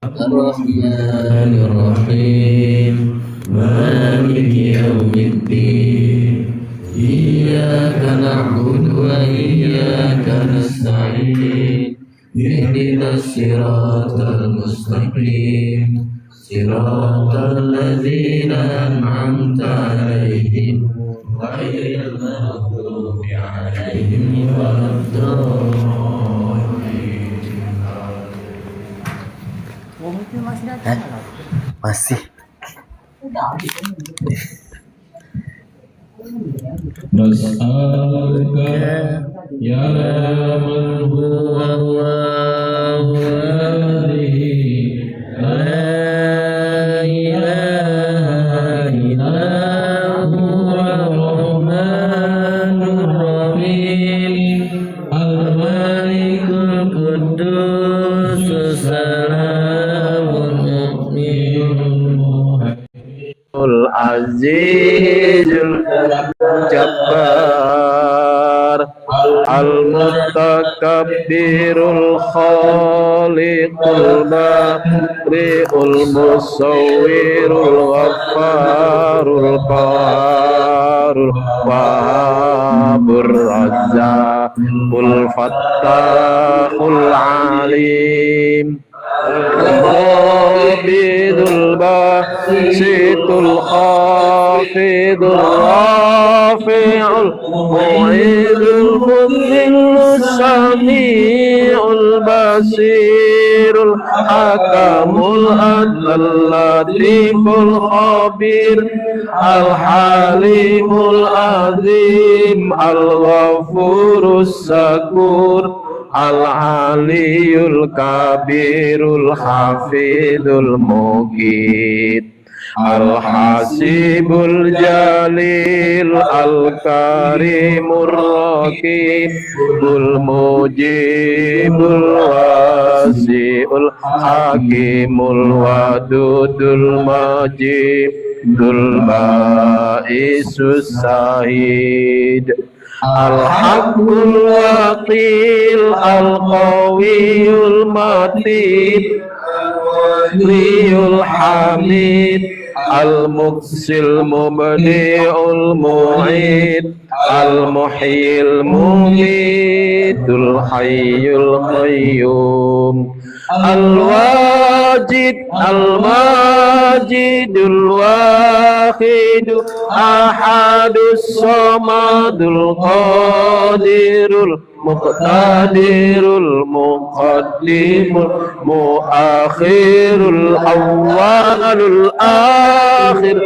الرحمن الرحيم مالك يوم الدين إياك نعبد وإياك نستعين اهدنا الصراط المستقيم صراط الذين أنعمت عليهم غير المغضوب عليهم ولا الضالين. Masih. Nas'aluka ya man huwa Allahu alladhi la ilaha illa huwa ar-rahmanur rahim al-malikul quddus salamul mu'minul Azizul Jabbar Al-Mutakabbirul Khaliqul Bari'ul Musawwirul Ghaffarul Qaharul Wahhabur Razzaqul Fattahul Alim Al-Qabidul Basitul Khafidul Rafi'ul Mu'idul Mudhillus Sami'ul Basirul Hakamul Adl Latiful Khabir Al-Halimul Azim Al-Ghafurus Sakur Al-Aliyul Kabirul Hafidul Muqit Al-Hasibul Jalil Al-Karimur Raqibul Mujibul Wasi'ul Hakimul Wadudul Majidul Ba'isus Sahid Al-Haqqul Waqil Al-Qawiyul Matin Al-Waliyul Hamid Al-Muqsil Mubdi'ul Mu'id Al-Muhyil Mumidul Hayyul Qayyum Al-Wajid Al-Majidul Wahidul Ahadus Samadul Qadirul Muqtadirul Muqaddimul Muakhirul Awwalul Akhir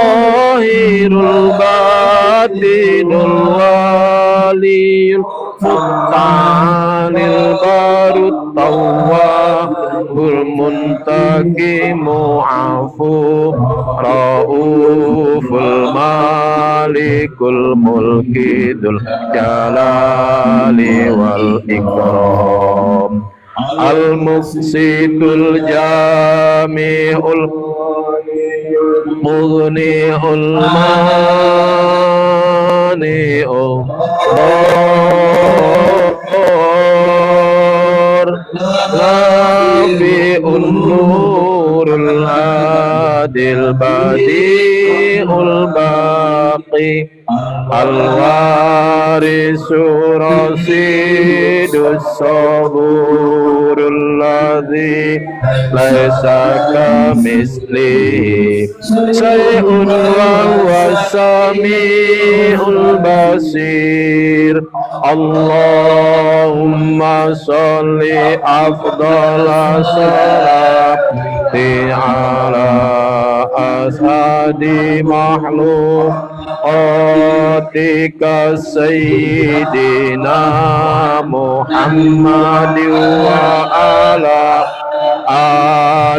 Al-Zahirul Batinul Waliyul Muqtanil Barut Tawwabul Muntaqimu Afu Rauful Malikul Mulkidul Jalali wal Ikram Al-Muqsitul Jami'ul Mughni'ul Mani'ul Lafi'un Nurul Adil Badi'ul Baqi Al-Warisu Rasidus Saburul Ladzi Laisa kamislihi Say'un wa huwa Sami'ul Basir Allahumma salli afdala salati ala asadi makhluqatika sayyidina Muhammadin wa ala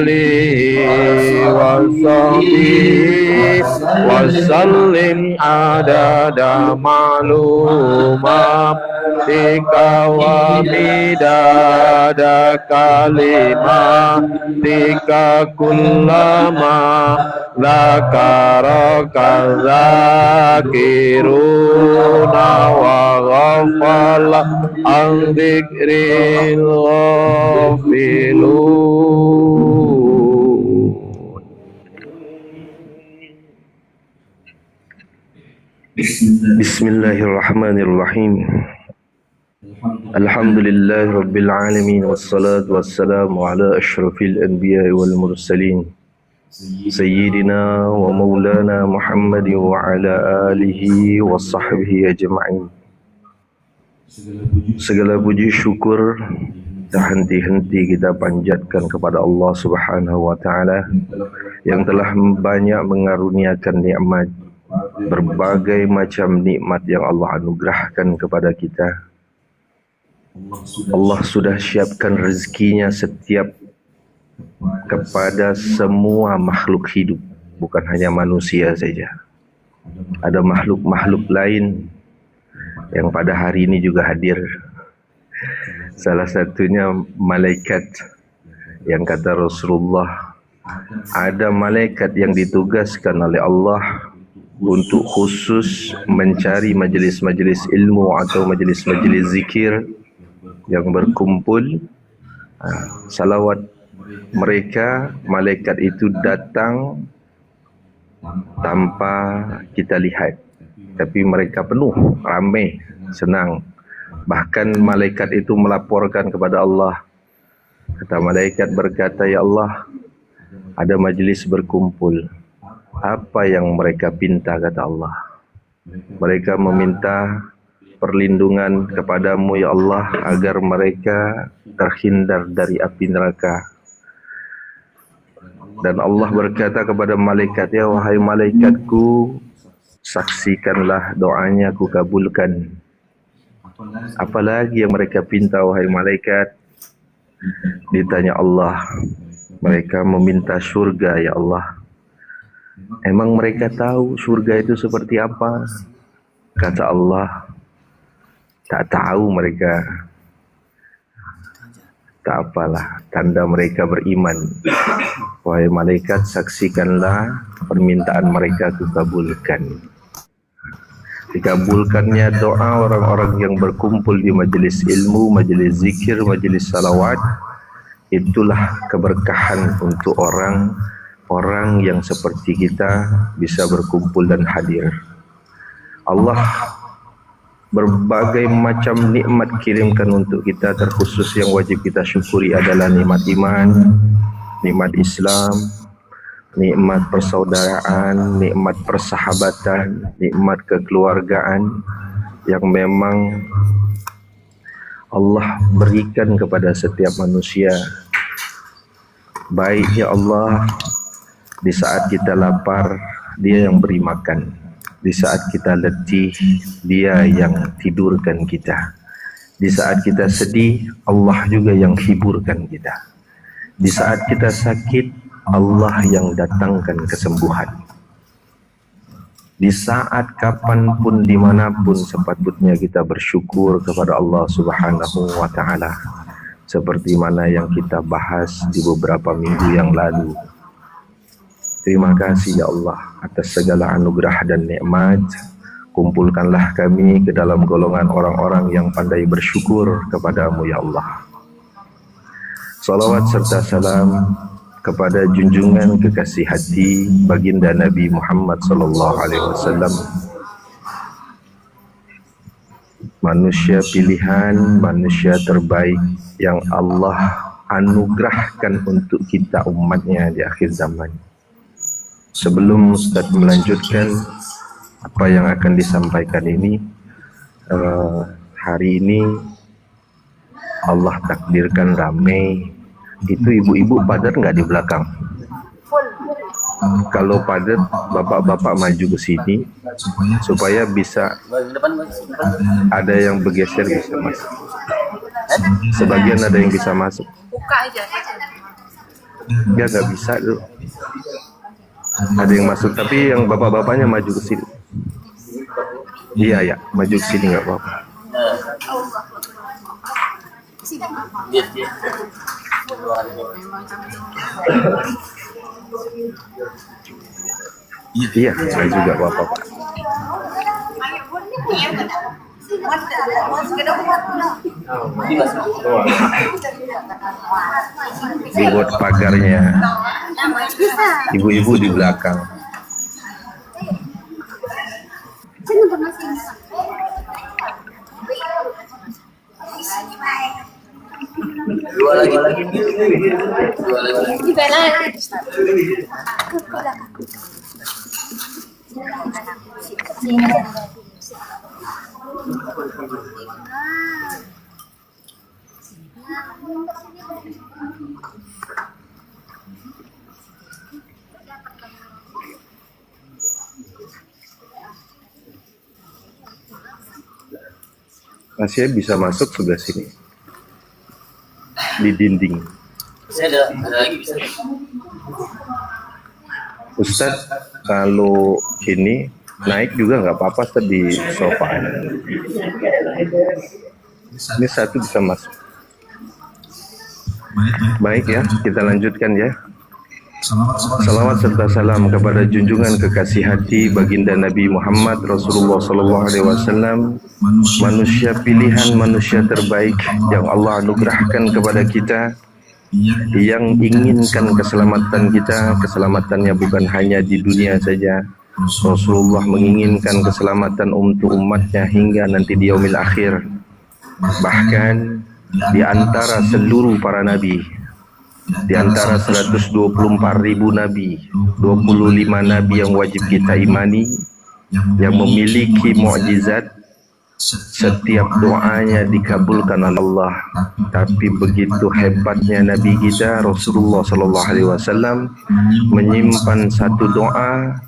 alihi wa sahbihi wa sallim adada ma'lumatika wa midada kalimatika kullama dzakaraka dzakiruna wa ghafala an dzikril ghafilun Bismillahirrahmanirrahim. Alhamdulillah Rabbil Alamin. Wassalatu wassalamu ala ashrafil anbiya wal mursalin Sayyidina wa maulana Muhammad wa ala alihi wa sahbihi ajma'in. Segala puji syukur tak henti-henti kita panjatkan kepada Allah Subhanahu wa taala yang telah banyak mengaruniakan nikmat, berbagai macam nikmat yang Allah anugerahkan kepada kita. Allah sudah siapkan rezekinya setiap kepada semua makhluk hidup, bukan hanya manusia saja. Ada makhluk-makhluk lain yang pada hari ini juga hadir. Salah satunya malaikat, yang kata Rasulullah, ada malaikat yang ditugaskan oleh Allah untuk khusus mencari majelis-majelis ilmu atau majelis-majelis zikir yang berkumpul. Salawat mereka, malaikat itu datang tanpa kita lihat, tapi mereka penuh, ramai, senang. Bahkan malaikat itu melaporkan kepada Allah. Kata malaikat berkata, ya Allah, ada majlis berkumpul. Apa yang mereka pinta, kata Allah. Mereka meminta perlindungan kepadamu, ya Allah, agar mereka terhindar dari api neraka. Dan Allah berkata kepada malaikat, ya wahai malaikatku, saksikanlah doanya aku kabulkan. Apalagi yang mereka pinta, wahai malaikat? Ditanya Allah, mereka meminta surga, ya Allah. Emang mereka tahu surga itu seperti apa? Kata Allah, tak tahu mereka. Tak apalah, tanda mereka beriman. Wahai malaikat, saksikanlah permintaan mereka kukabulkan. Dikabulkannya doa orang-orang yang berkumpul di majelis ilmu, majelis zikir, majelis salawat. Itulah keberkahan untuk orang-orang yang seperti kita bisa berkumpul dan hadir. Allah berbagai macam nikmat kirimkan untuk kita, terkhusus yang wajib kita syukuri adalah nikmat iman, nikmat Islam, nikmat persaudaraan, nikmat persahabatan, nikmat kekeluargaan yang memang Allah berikan kepada setiap manusia. Baik ya Allah, di saat kita lapar, Dia yang beri makan. Di saat kita letih, Dia yang tidurkan kita. Di saat kita sedih, Allah juga yang hiburkan kita. Di saat kita sakit, Allah yang datangkan kesembuhan. Di saat kapanpun, dimanapun, sepatutnya kita bersyukur kepada Allah Subhanahu wa ta'ala, seperti mana yang kita bahas di beberapa minggu yang lalu. Terima kasih ya Allah atas segala anugerah dan nikmat. Kumpulkanlah kami ke dalam golongan orang-orang yang pandai bersyukur kepadamu ya Allah. Salawat serta salam kepada junjungan kekasih hati baginda Nabi Muhammad sallallahu alaihi wasallam, manusia pilihan, manusia terbaik yang Allah anugerahkan untuk kita umatnya di akhir zaman. Sebelum Ustaz melanjutkan apa yang akan disampaikan ini, hari ini Allah takdirkan ramai. Itu ibu-ibu padat nggak di belakang? Kalau padat, bapak-bapak maju ke sini supaya bisa ada yang bergeser bisa masuk. Sebagian ada yang bisa masuk. Buka aja. Ya nggak bisa tuh. Ada yang masuk, tapi yang bapak-bapaknya maju ke sini. Iya ya, maju ke sini nggak apa-apa. Iya, saya juga bapak. Dibuat pagarnya. Ibu-ibu di belakang. Masih bisa masuk sebelah sini di dinding. Saya ada lagi bisa. Ustadz, kalau ini naik juga nggak apa-apa, Ustadz, di sofa. Ini satu bisa masuk. Baik ya, kita lanjutkan ya. Salawat serta salam kepada junjungan kekasih hati baginda Nabi Muhammad Rasulullah Sallallahu Alaihi Wasallam, manusia pilihan, manusia terbaik yang Allah anugerahkan kepada kita, yang inginkan keselamatan kita. Keselamatannya bukan hanya di dunia saja. Rasulullah menginginkan keselamatan untuk umatnya hingga nanti di yaumil akhir. Bahkan di antara seluruh para nabi, di antara 124.000 nabi, 25 nabi yang wajib kita imani, yang memiliki mukjizat, setiap doanya dikabulkan oleh Allah. Tapi begitu hebatnya nabi kita Rasulullah sallallahu alaihi wasallam menyimpan satu doa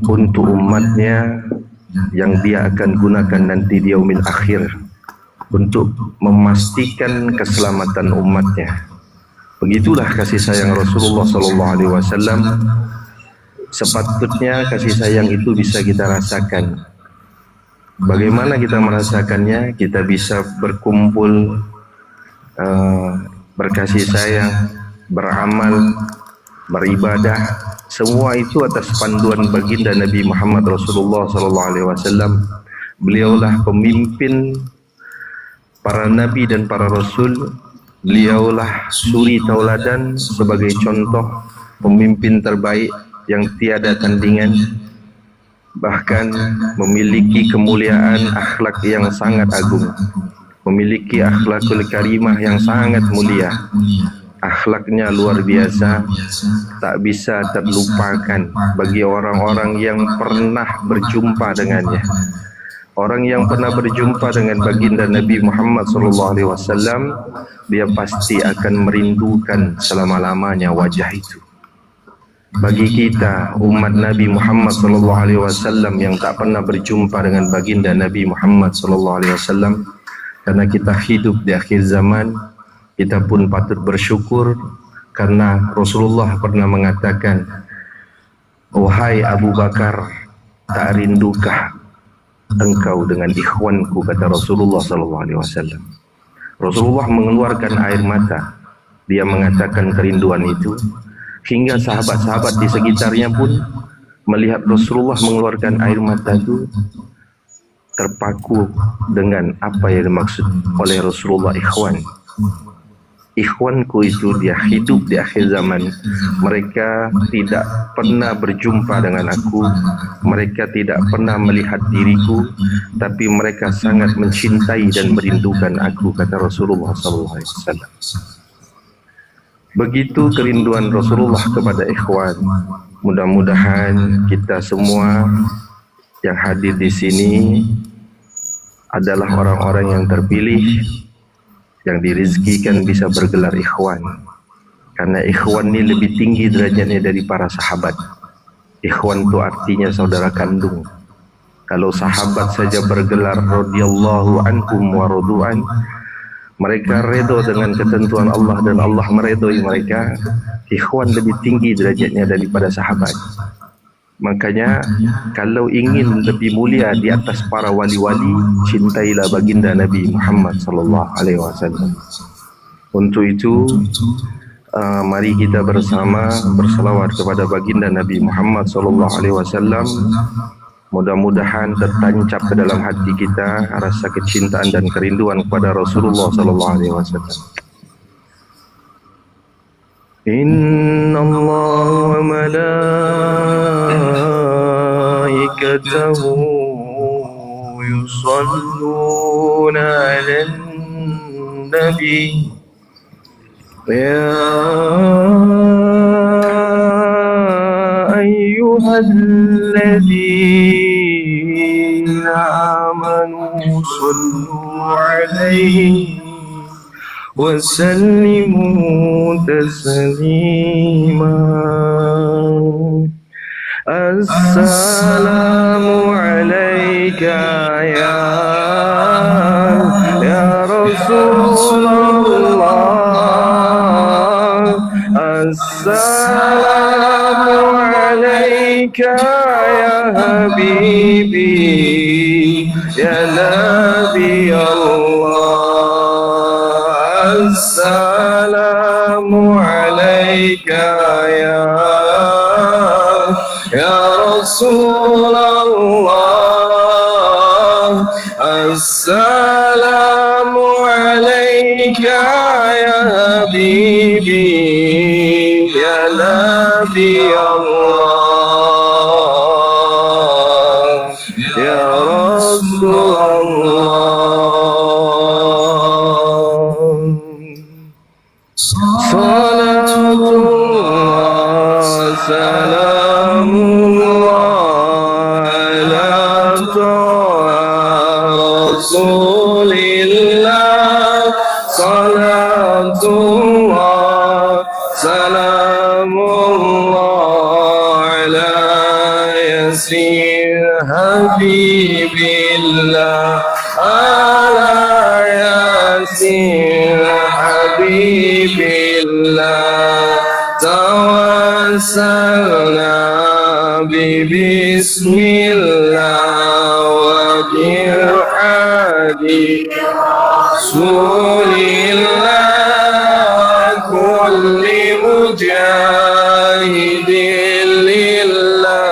untuk umatnya yang dia akan gunakan nanti di yaumil akhir untuk memastikan keselamatan umatnya. Begitulah kasih sayang Rasulullah sallallahu alaihi wasallam. Sepatutnya kasih sayang itu bisa kita rasakan. Bagaimana kita merasakannya? Kita bisa berkumpul, berkasih sayang, beramal, beribadah. Semua itu atas panduan baginda Nabi Muhammad Rasulullah sallallahu alaihi wasallam. Beliaulah pemimpin para nabi dan para rasul. Beliaulah suri tauladan sebagai contoh pemimpin terbaik yang tiada tandingan, bahkan memiliki kemuliaan akhlak yang sangat agung, memiliki akhlakul karimah yang sangat mulia. Akhlaknya luar biasa, tak bisa terlupakan bagi orang-orang yang pernah berjumpa dengannya. Orang yang pernah berjumpa dengan baginda Nabi Muhammad SAW, dia pasti akan merindukan selama-lamanya wajah itu. Bagi kita umat Nabi Muhammad SAW yang tak pernah berjumpa dengan baginda Nabi Muhammad SAW, karena kita hidup di akhir zaman, kita pun patut bersyukur karena Rasulullah pernah mengatakan, "Wahai Abu Bakar, tak rindukah engkau dengan ikhwanku?" kata Rasulullah SAW. Rasulullah mengeluarkan air mata. Dia mengatakan kerinduan itu, hingga sahabat-sahabat di sekitarnya pun melihat Rasulullah mengeluarkan air mata itu, terpaku dengan apa yang dimaksud oleh Rasulullah ikhwan. Ikhwanku itu dia hidup di akhir zaman. Mereka tidak pernah berjumpa dengan aku, mereka tidak pernah melihat diriku, tapi mereka sangat mencintai dan merindukan aku, kata Rasulullah SAW. Begitu kerinduan Rasulullah kepada ikhwan. Mudah-mudahan kita semua yang hadir di sini adalah orang-orang yang terpilih, yang dirizkikan bisa bergelar ikhwan. Karena ikhwan ini lebih tinggi derajatnya dari para sahabat. Ikhwan itu artinya saudara kandung. Kalau sahabat saja bergelar radhiyallahu anhum wa radu'an, mereka redha dengan ketentuan Allah dan Allah meredai mereka. Ikhwan lebih tinggi derajatnya daripada sahabat. Makanya kalau ingin lebih mulia di atas para wali-wali, cintailah baginda Nabi Muhammad sallallahu alaihi wasallam. Untuk itu mari kita bersama berselawat kepada baginda Nabi Muhammad sallallahu alaihi wasallam. Mudah-mudahan tertancap ke dalam hati kita rasa kecintaan dan kerinduan kepada Rasulullah sallallahu alaihi wasallam. Inna Allah wa malaikatahu ربي يا أيها الذين آمنوا صلوا عليه وسلموا تسليما السلام عليك يا رسول الله السلام عليك يا حبيبي يا نبي الله السلام عليك يا رسول الله السلام عليك يا حبيبي يا نبي الله يا رسول الله صلاة الله سلام الله على رسول الله صلاة الله سلام الله على ياسين حبيب الله على ياسين حبيب الله توسلنا بسم الله وبالحديث رسول الله كل مجاهد لله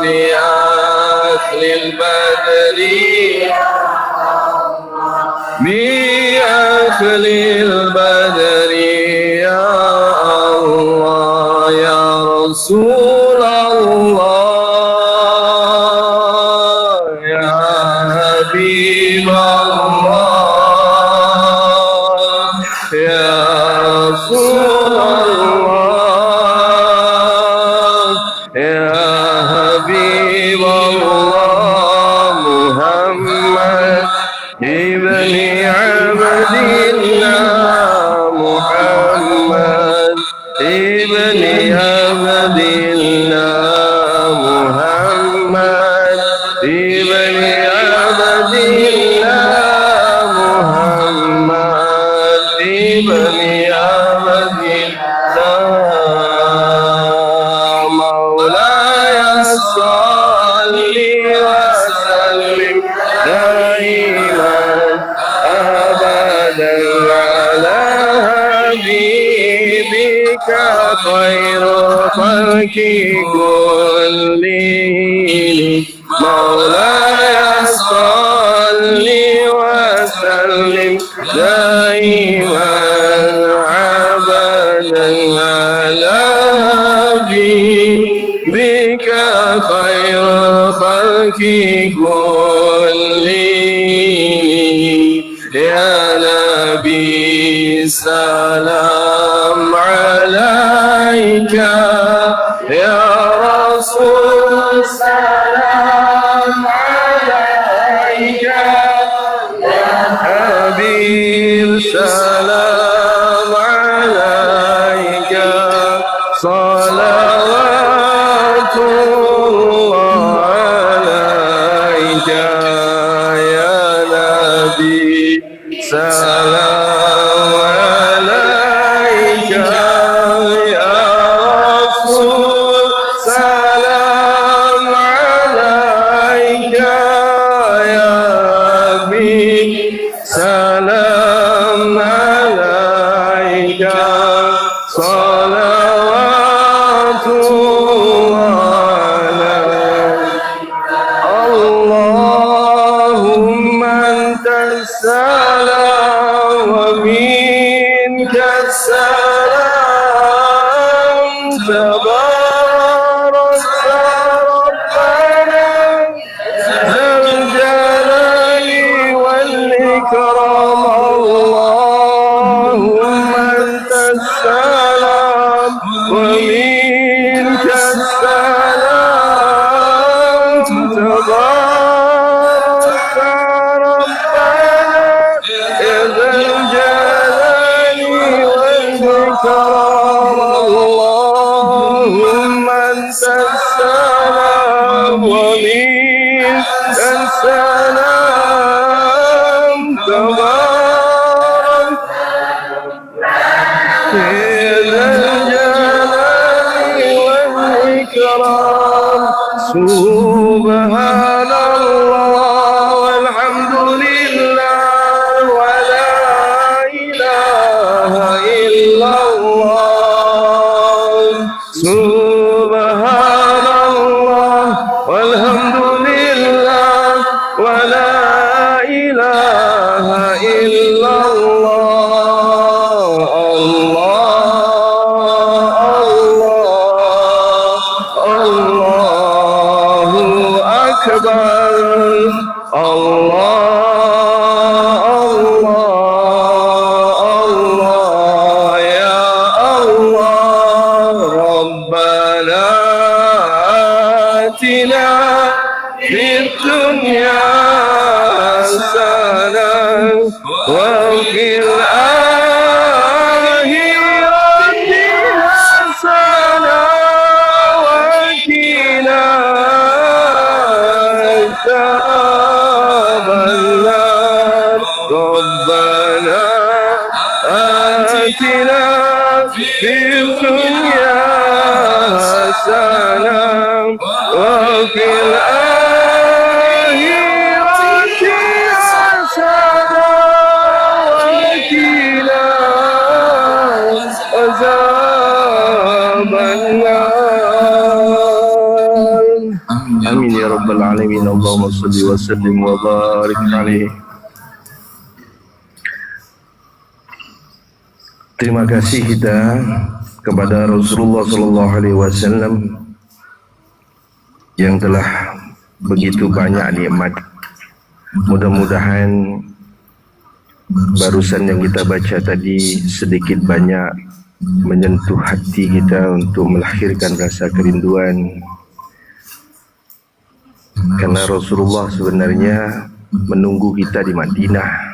بأهل البدر بأهل البدر يا الله يا رسول الله يا حبيب الله يا رسول الله يا حبيب الله محمد ابن عبد الله محمد ابن عبد الله محمد ابن عبد الله محمد ابن عبد الله مولاي صل وسلم دائما أبدا على حبيبك خير خلق كلهم مولاي صل وسلم دائما أبدا على حبيبك خير خلق كلهم يا نبي سلام عليك يا رسول سلام عليك يا حبيب سلام عليك صلوات الله عليك يا نبي سلام عليك يا رسول سلام عليك يا حبيب سلام عليك صلوات الله عليك اللهم أنت السلام ومنك السلام تبارك ربنا ذا الجلال والإكرام الله السلام ومنك السلام تبارك ربنا يا ذا الجلال والإكرام اللهم أنت السلام ومنك السلام تبارك يا ذا الجلال والإكرام سبحان الله والحمد لله ولا إله إلا الله سبحان الله والحمد لله ولا إله إلا الله الله أكبر الله يا الله ربنا آتنا في الدنيا حسنة وفي الآخرة حسنة وقنا عذاب النار ربنا آتنا في الدنيا حسنة وفي الآخرة حسنة وقنا عذاب النار آمين يا رب العالمين اللهم صل وسلم وبارك عليه. Terima kasih kita kepada Rasulullah Sallallahu Alaihi Wasallam yang telah begitu banyak nikmat. Mudah-mudahan barusan yang kita baca tadi sedikit banyak menyentuh hati kita untuk melahirkan rasa kerinduan. Karena Rasulullah sebenarnya menunggu kita di Madinah.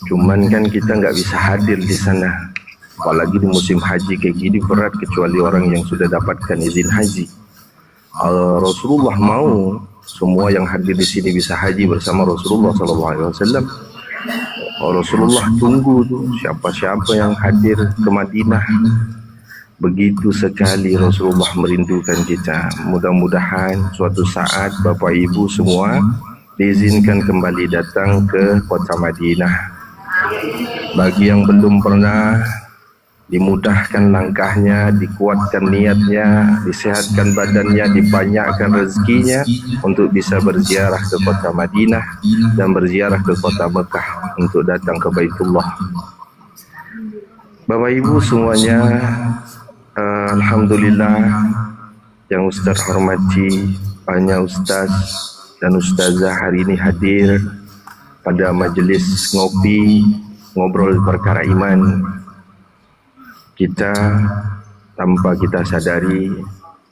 Cuman kan kita nggak bisa hadir di sana. Apalagi di musim haji kayak gini berat kecuali orang yang sudah dapatkan izin haji. Rasulullah mau semua yang hadir di sini bisa haji bersama Rasulullah SAW. Rasulullah tunggu tuh siapa-siapa yang hadir ke Madinah. Begitu sekali Rasulullah merindukan kita. Mudah-mudahan suatu saat Bapak Ibu semua diizinkan kembali datang ke kota Madinah. Bagi yang belum pernah, dimudahkan langkahnya, dikuatkan niatnya, disehatkan badannya, dibanyakkan rezekinya untuk bisa berziarah ke kota Madinah dan berziarah ke kota Mekah untuk datang ke Baitullah. Bapak Ibu semuanya, alhamdulillah yang Ustaz hormati, banyak Ustaz dan Ustazah hari ini hadir pada majelis ngopi ngobrol perkara iman. Kita tanpa kita sadari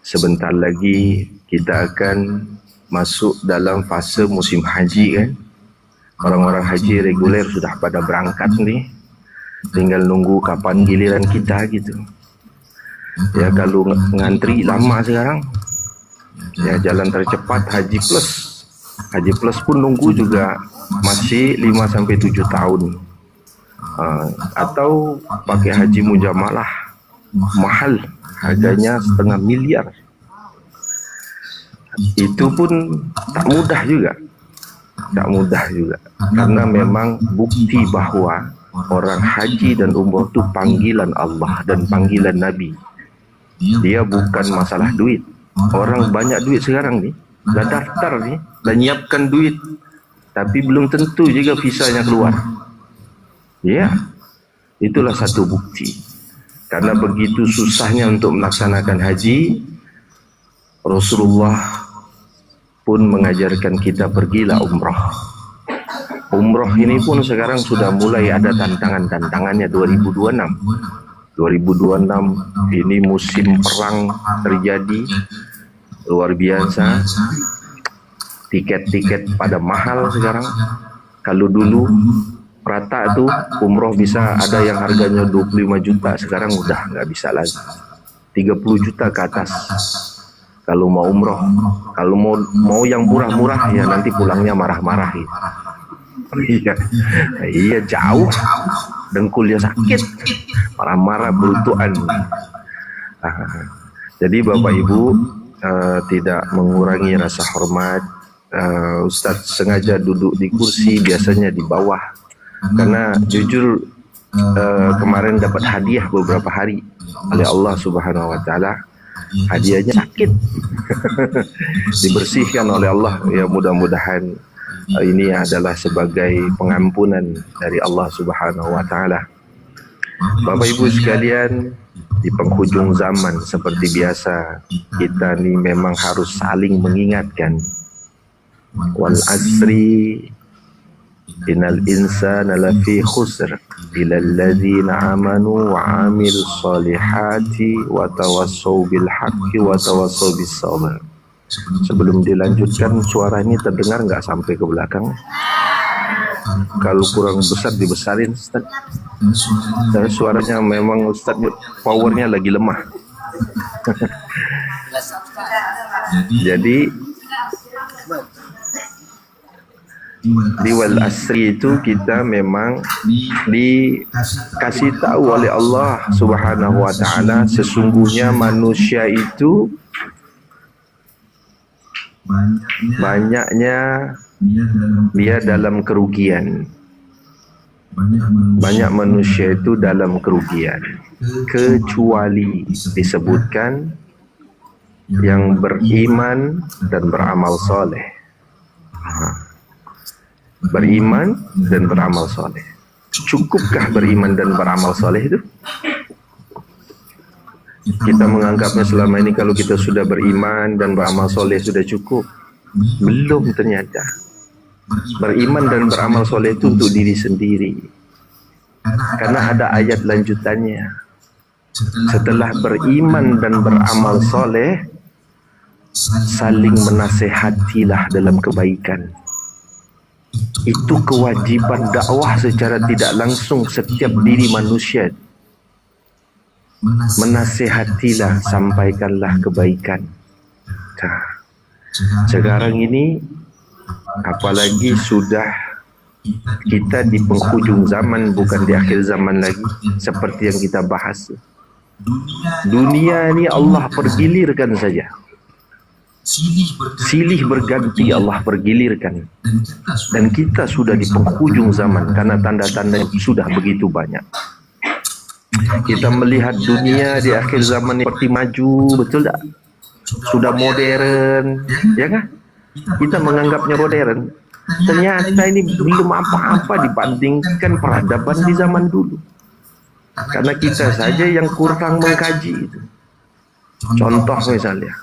sebentar lagi kita akan masuk dalam fase musim haji kan. Orang-orang haji reguler sudah pada berangkat nih, tinggal nunggu kapan giliran kita gitu. Ya kalau ngantri lama sekarang, ya jalan tercepat Haji Plus. Haji Plus pun nunggu juga masih 5-7 tahun. Atau pakai haji mujamalah, mahal, harganya 1,5 miliar. Itu pun tak mudah juga. Karena memang bukti bahwa orang haji dan umrah itu panggilan Allah dan panggilan Nabi. Dia bukan masalah duit. Orang banyak duit sekarang nih, dah daftar nih, dah nyiapkan duit, tapi belum tentu juga visanya keluar. Ya, itulah satu bukti. Karena begitu susahnya untuk melaksanakan haji, Rasulullah pun mengajarkan kita pergilah umrah. Umrah ini pun sekarang sudah mulai ada tantangan-tantangannya 2026. 2026 ini musim perang terjadi luar biasa. Tiket-tiket pada mahal sekarang. Kalau dulu rata tuh umroh bisa ada yang harganya 25 juta, sekarang udah nggak bisa lagi. 30 juta ke atas kalau mau umroh. Kalau mau yang murah-murah ya nanti pulangnya marah-marah ya. Iya jauh, dengkulnya sakit, marah-marah berutuan. Jadi Bapak Ibu tidak mengurangi rasa hormat. Ustadz sengaja duduk di kursi, biasanya di bawah, karena jujur kemarin dapat hadiah beberapa hari oleh Allah Subhanahu Wa Taala. Hadiahnya sakit dibersihkan oleh Allah, ya mudah-mudahan ini adalah sebagai pengampunan dari Allah Subhanahu Wa Taala. Bapak Ibu sekalian, di penghujung zaman seperti biasa, kita ini memang harus saling mengingatkan. Wal asri innal insana lafi khusr illa alladzina amanu wa amilus solihati wa tawassaw bil haqqi wa tawassaw bis sabr. Sebelum dilanjutkan, suara ini terdengar nggak sampai ke belakang? Kalau kurang besar dibesarin, Ustaz. Dan suaranya memang Ustaz powernya lagi lemah. Jadi di wal asri itu kita memang dikasih tahu oleh Allah Subhanahu Wa Taala, sesungguhnya manusia itu banyaknya dia dalam kerugian. Banyak manusia itu dalam kerugian, kecuali disebutkan yang beriman dan beramal soleh. Beriman dan beramal soleh. Cukupkah beriman dan beramal soleh itu? Kita menganggapnya selama ini kalau kita sudah beriman dan beramal soleh sudah cukup. Belum ternyata. Beriman dan beramal soleh itu untuk diri sendiri. Karena ada ayat lanjutannya. Setelah beriman dan beramal soleh, saling menasehatilah dalam kebaikan. Itu kewajiban dakwah secara tidak langsung setiap diri manusia. Menasehatilah, sampaikanlah kebaikan. Nah, sekarang ini apalagi sudah kita di penghujung zaman, bukan di akhir zaman lagi, seperti yang kita bahas. Dunia ini Allah pergilirkan saja. Silih berganti Allah pergilirkan. Dan kita sudah di penghujung zaman karena tanda-tanda sudah begitu banyak. Kita melihat dunia di akhir zaman ini seperti maju, betul tak? Sudah modern, ya kan? Kita menganggapnya modern. Ternyata ini belum apa-apa dibandingkan peradaban di zaman dulu. Karena kita saja yang kurang mengkaji itu. Contoh misalnya,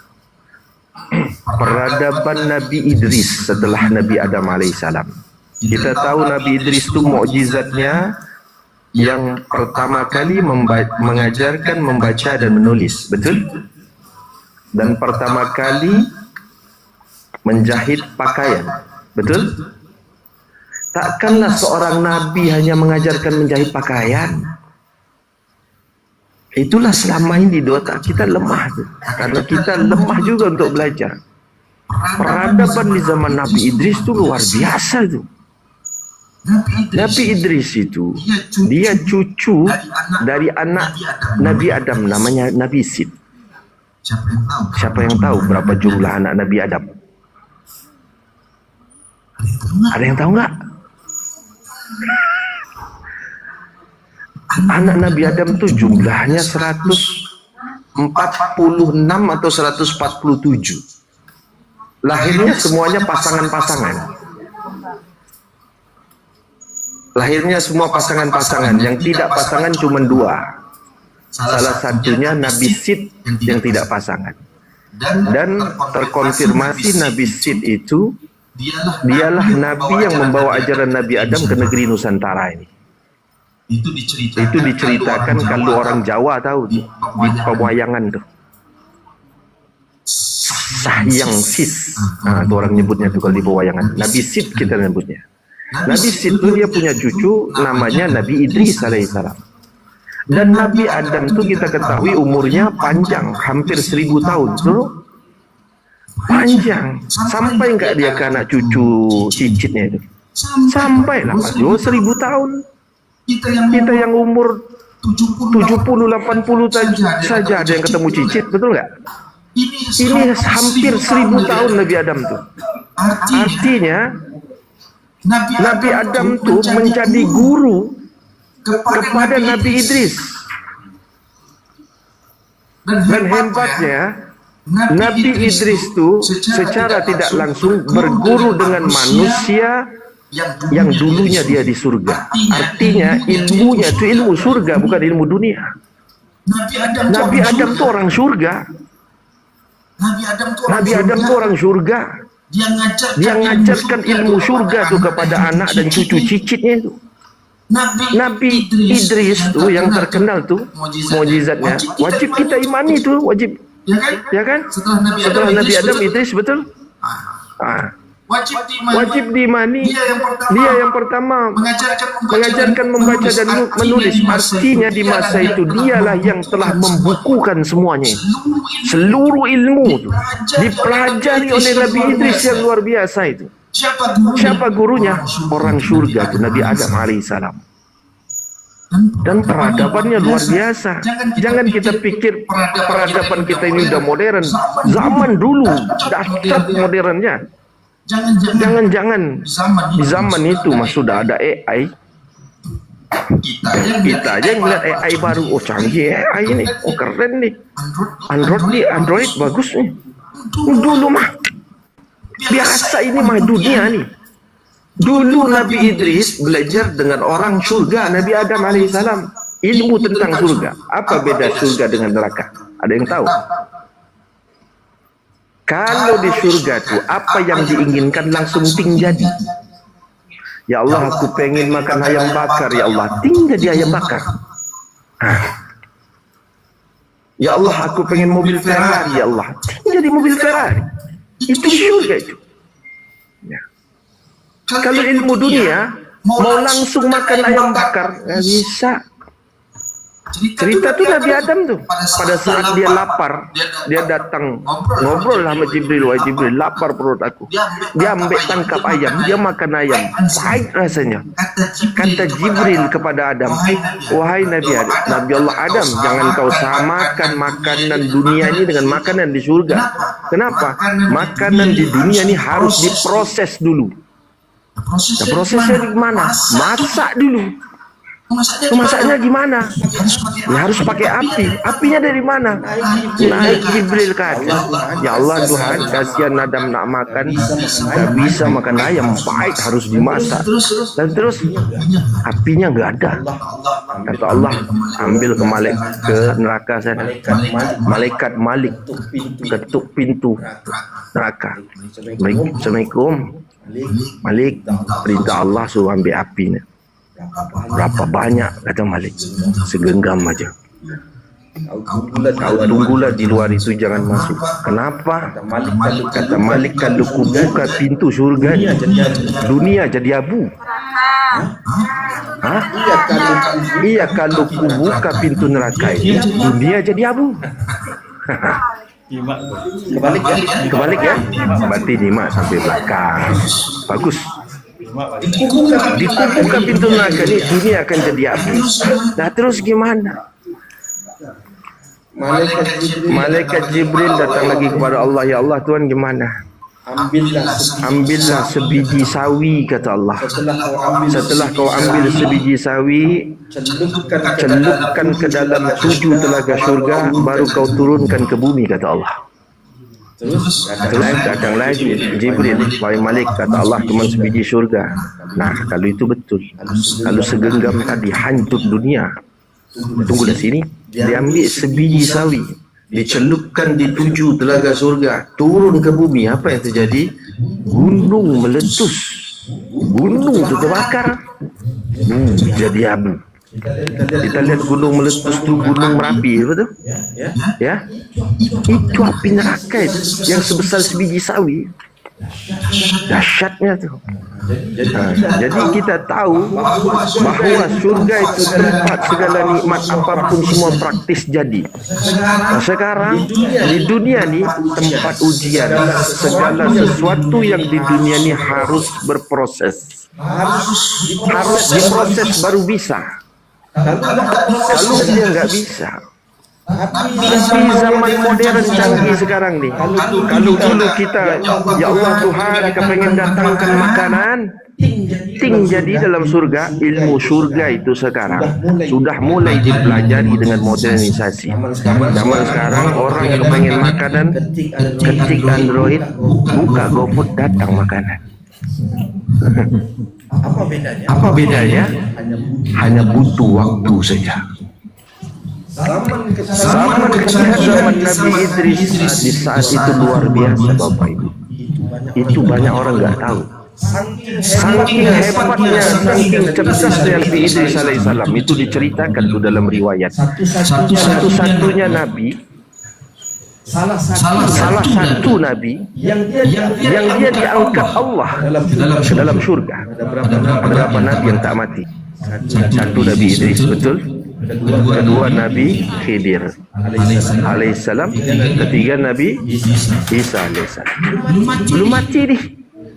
peradaban Nabi Idris setelah Nabi Adam alaihissalam. Kita tahu Nabi Idris itu mukjizatnya yang pertama kali mengajarkan membaca dan menulis, betul? Dan pertama kali menjahit pakaian, betul? Takkanlah seorang nabi hanya mengajarkan menjahit pakaian. Itulah selama ini di otak kita lemah tuh. Karena kita lemah juga untuk belajar. Peradaban di zaman Nabi Idris itu luar biasa tuh. Nabi Idris itu dia cucu dari anak Nabi Adam, namanya Nabi Sid. Siapa yang tahu berapa jumlah anak Nabi Adam? Ada yang tahu nggak? Anak Nabi Adam itu jumlahnya 146 atau 147. Lahirnya semuanya pasangan-pasangan. Lahirnya semua pasangan-pasangan. Yang tidak pasangan cuma 2. Salah satunya Nabi Sid yang tidak pasangan. Dan terkonfirmasi Nabi Sid itu dialah Nabi yang membawa ajaran Nabi Adam ke negeri Nusantara ini. Itu diceritakan kalau orang Jawa tahu tuh, di pewayangan tuh. Sahyang Sis. Nah, itu orang nyebutnya tuh kalau di pewayangan. Nabi Sid kita nyebutnya. Nabi Sid itu dia punya cucu namanya Nabi Idris alaihissalam. Dan Nabi Adam tuh kita ketahui umurnya panjang, hampir 1000 tahun. Tuh panjang. Sampai enggak dia ke anak cucu cicitnya itu? Sampai lah, 1000 tahun. Kita yang umur 70-80 saja ada yang ketemu cicit, betul nggak? Ini hampir 1000 tahun Nabi Adam tuh. Artinya Nabi Adam tuh menjadi guru kepada Nabi Idris. Dan hebatnya Nabi Idris tuh secara tidak langsung berguru dengan manusia yang dulunya dia di surga. Artinya ilmunya itu ilmu surga, bukan ilmu dunia. Nabi Adam itu orang surga. Nabi Adam itu orang surga. Dia ngajarkan ilmu surga tuh kepada anak dan cucu cicitnya itu. Nabi Idris tuh yang terkenal tuh mukjizatnya. Wajib kita imani tuh, wajib. Ya kan? Setelah Nabi Adam Idris, betul? Wajib diimani. Dia yang pertama mengajarkan membaca dan menulis. Artinya di masa itu dialah yang telah membukukan semuanya. Seluruh ilmu itu dipelajari oleh Nabi Idris yang luar biasa itu. Siapa gurunya? Orang surga itu Nabi Adam alaihissalam. Dan peradabannya luar biasa. Jangan kita pikir peradaban kita ini udah modern. Zaman dulu dahsyat modernnya. Jangan-jangan di zaman itu mas sudah ada AI. Kita aja ngeliat AI baru, oh canggih AI ini, oh keren nih. Android bagus nih. Dulu mah biasa, ini mah dunia nih. Dulu Nabi Idris belajar dengan orang surga, Nabi Adam alaihissalam, ilmu tentang surga. Apa beda surga dengan neraka? Ada yang tahu? Kalau di surga tuh apa yang diinginkan langsung jadi. Ya Allah, aku pengen makan ayam bakar, ya Allah, tinggal di ayam bakar. Ya Allah, aku pengen mobil Ferrari, ya Allah, tinggal di mobil Ferrari. Itu surga itu. Ya. Kalau ilmu dunia mau langsung makan ayam bakar, nggak bisa. Cerita tuh Nabi Adam tuh pada saat dia lapar, dia datang ngobrol sama Jibril. Wahai Jibril, lapar perut aku. Dia ambil tangkap ayam, dia makan ayam, pahit rasanya. Kata Jibril kepada Adam, wahai Nabi Allah Adam, jangan kau samakan makanan dunia ini dengan makanan di surga. Kenapa? Makanan di dunia ini harus diproses dulu. Nah, prosesnya gimana? Masak dulu. Masaknya gimana? Ya harus pakai api. Apinya dari mana? Naik Jibril ke atas. Ya Allah Tuhan, kasihan Adam nak makan, tak bisa makan ayam, baik harus dimasak. Dan terus apinya nggak ada. Kata Allah, ambil ke neraka sana. Malaikat Malik ketuk pintu neraka. Assalamualaikum. Malik, perintah Allah suruh ambil apinya. Berapa banyak, kata Malik, segenggam aja. Kau tunggulah di luar itu, jangan masuk. Kenapa? Kata Malik, kalau ku buka pintu surga, dunia jadi abu. Iya, kalau ku buka pintu neraka ini, dunia jadi abu. Kebalik ya. Berarti nyimak sampai belakang. Bagus. Dibuka pintu neraka ini, dunia akan jadi api. Nah terus gimana? Malaikat Jibril datang lagi kepada Allah. Ya Allah Tuhan, gimana? Ambillah sebiji sawi, kata Allah. Setelah kau ambil sebiji sawi, celupkan ke dalam 7 telaga surga, baru kau turunkan ke bumi, kata Allah. Terus datang lagi Jibril, wahai Malik, kata Allah, cuma sebiji surga. Nah kalau itu betul, kalau segenggam tadi hancur dunia. Tunggulah sini, diambil sebiji sawi, dicelupkan di 7 telaga surga, turun ke bumi. Apa yang terjadi? Gunung meletus, gunung itu terbakar, jadi abu. Kita lihat gunung meletus tu, gunung Merapi, betul? Ya, itu api neraka itu, yang sebesar sebiji sawi. Dahsyatnya tu. Jadi kita tahu bahawa surga itu tempat segala nikmat apapun semua praktis jadi. Sekarang di dunia ni tempat ujian. Segala sesuatu yang di dunia ni harus berproses. Harus diproses baru bisa. Kalau dia nggak bisa. Tapi zaman modern canggih sekarang ni. Kalau dulu kita, ya Allah Tuhan, kepengen datangkan makanan, ting jadi dalam surga. Ilmu surga itu sekarang sudah mulai dipelajari dengan modernisasi. Zaman sekarang orang yang pengen makanan, ketik Android, buka GoFood, datang makanan. Apa bedanya? Hanya butuh waktu saja. Zaman Nabi Idris di saat itu luar biasa, Bapak Ibu. Itu banyak orang nggak tahu. Saking hebatnya, saking cerdasnya Nabi Idris alaihissalam, itu diceritakan tuh dalam riwayat. Satu-satunya Nabi, salah satu Nabi yang dia diangkat Allah ke dalam surga. Ada berapa Nabi yang tak mati? Satu Nabi Idris, betul. Kedua Nabi Khidir alaihissalam. Ketiga Nabi Isa alaihissalam. Belum mati nih.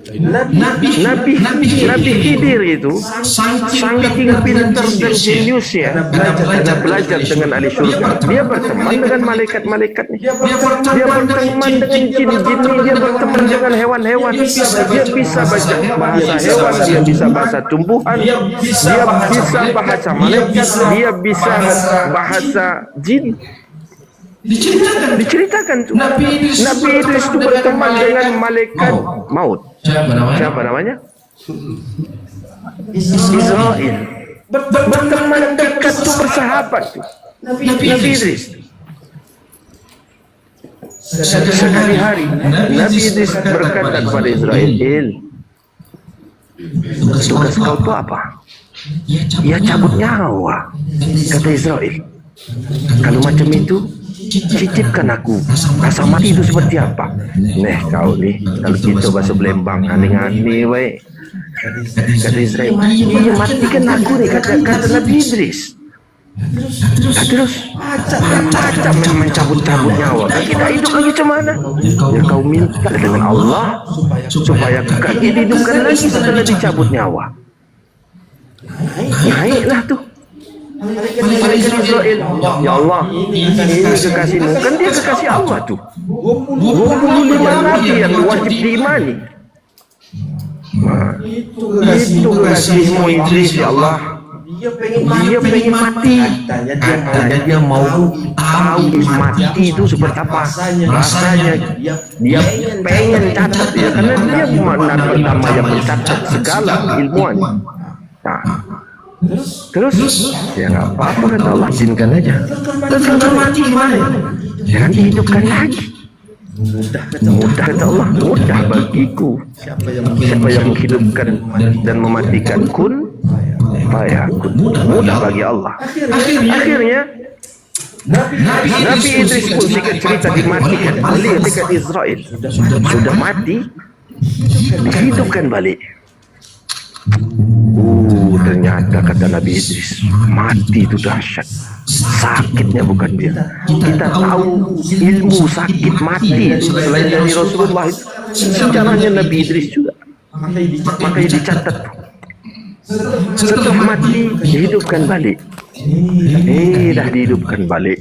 Nabi Khidir itu saking pintar dan jeniusnya, karena belajar dengan ahli surga. Dia berteman dengan malaikat-malaikatnya. Dia berteman dengan jin-jinnya. Dia berteman dengan hewan-hewan. Dia bisa baca bahasa hewan. Dia bisa bahasa tumbuhan. Dia bisa bahasa malaikat. Dia bisa bahasa jin. Diceritakan tuh Nabi Idris itu berteman dengan malaikat maut. Siapa namanya? Israel. Berteman dekat tuh, bersahabat tuh Nabi Idris. Sekali hari Nabi Idris berkata kepada Israel, tugas kau tuh apa? Ya cabut nyawa, kata Israel. Kalau macam itu, cicipkan aku rasa mati itu seperti apa. Kau nih, kalau kita bahasa Belembang, aneh-aneh baik. Kata Israel, iya matikan aku nih, kata Nabi Idris. Terus acak memang cabut-cabut nyawa. Kita hidup lagi macam mana? Ya kau minta dengan Allah supaya kaki dihidupkan lagi setelah dicabut nyawa. Naiklah tuh malaikat Israel. Ya Allah, ini kekasihmu. Kan dia kekasih Allah tuh. 25 nabi yang wajib diimani. Itu kekasihmu Idris, ya Allah. Dia pengen mati. Katanya dia mau tahu mati itu seperti apa rasanya. Dia pengen catat ya, karena dia nabi pertama yang mencatat segala ilmuwan. Terus ya nggak apa-apa, kata Allah, izinkan aja. Terus kalau mati gimana? Jangan dihidupkan lagi. Mudah kata Allah, mudah bagiku. Siapa yang menghidupkan dan mematikan, kun fayakun. Mudah bagi Allah. Akhirnya Nabi Idris pun singkat cerita dimatikan oleh dekat Israel. Sudah mati, dihidupkan balik. Ternyata kata Nabi Idris, mati itu dahsyat. Sakitnya bukan dia. Kita tahu ilmu sakit mati selain dari Rasulullah itu sejarahnya Nabi Idris juga. Makanya dicatat. Setelah mati dihidupkan balik. Dah dihidupkan balik.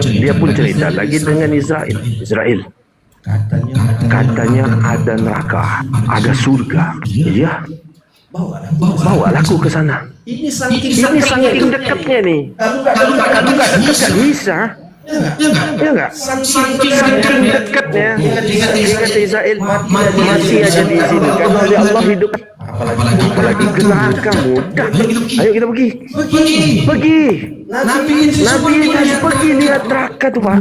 Dia pun cerita lagi dengan Israel. Katanya ada neraka, ada surga. Ya, bawalah aku ke sana. Ini saking dekatnya nih. Kalau nggak dekat nggak bisa. Ya nggak? Saking dekatnya. Kata Israel, mati aja di sini. Kalau oleh Allah hidup. Apalagi ke neraka, mudah. Ayo kita pergi. Nabi Idris pergi lihat neraka tuh, Pak.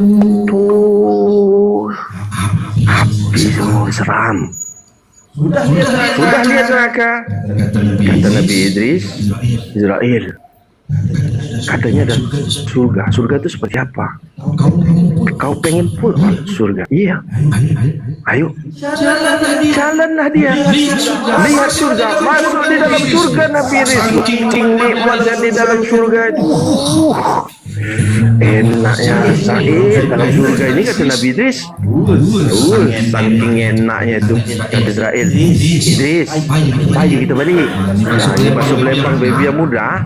Tuh, api semua seram. Sudah lihat neraka. Kata Nabi Idris, Israel, Katanya ada surga. Surga itu seperti apa? Kau pengen pulang surga? Iya. Ayo. Jalanlah dia. Lihat surga. Masuk di dalam surga Nabi Idris. Nikmatnya di dalam surga itu. Enaknya Said dalam surga ini kata Nabi Idris. Saking enaknya itu kata Israel. Idris, ayo kita balik. Nah, ini masuk lempang baby yang muda.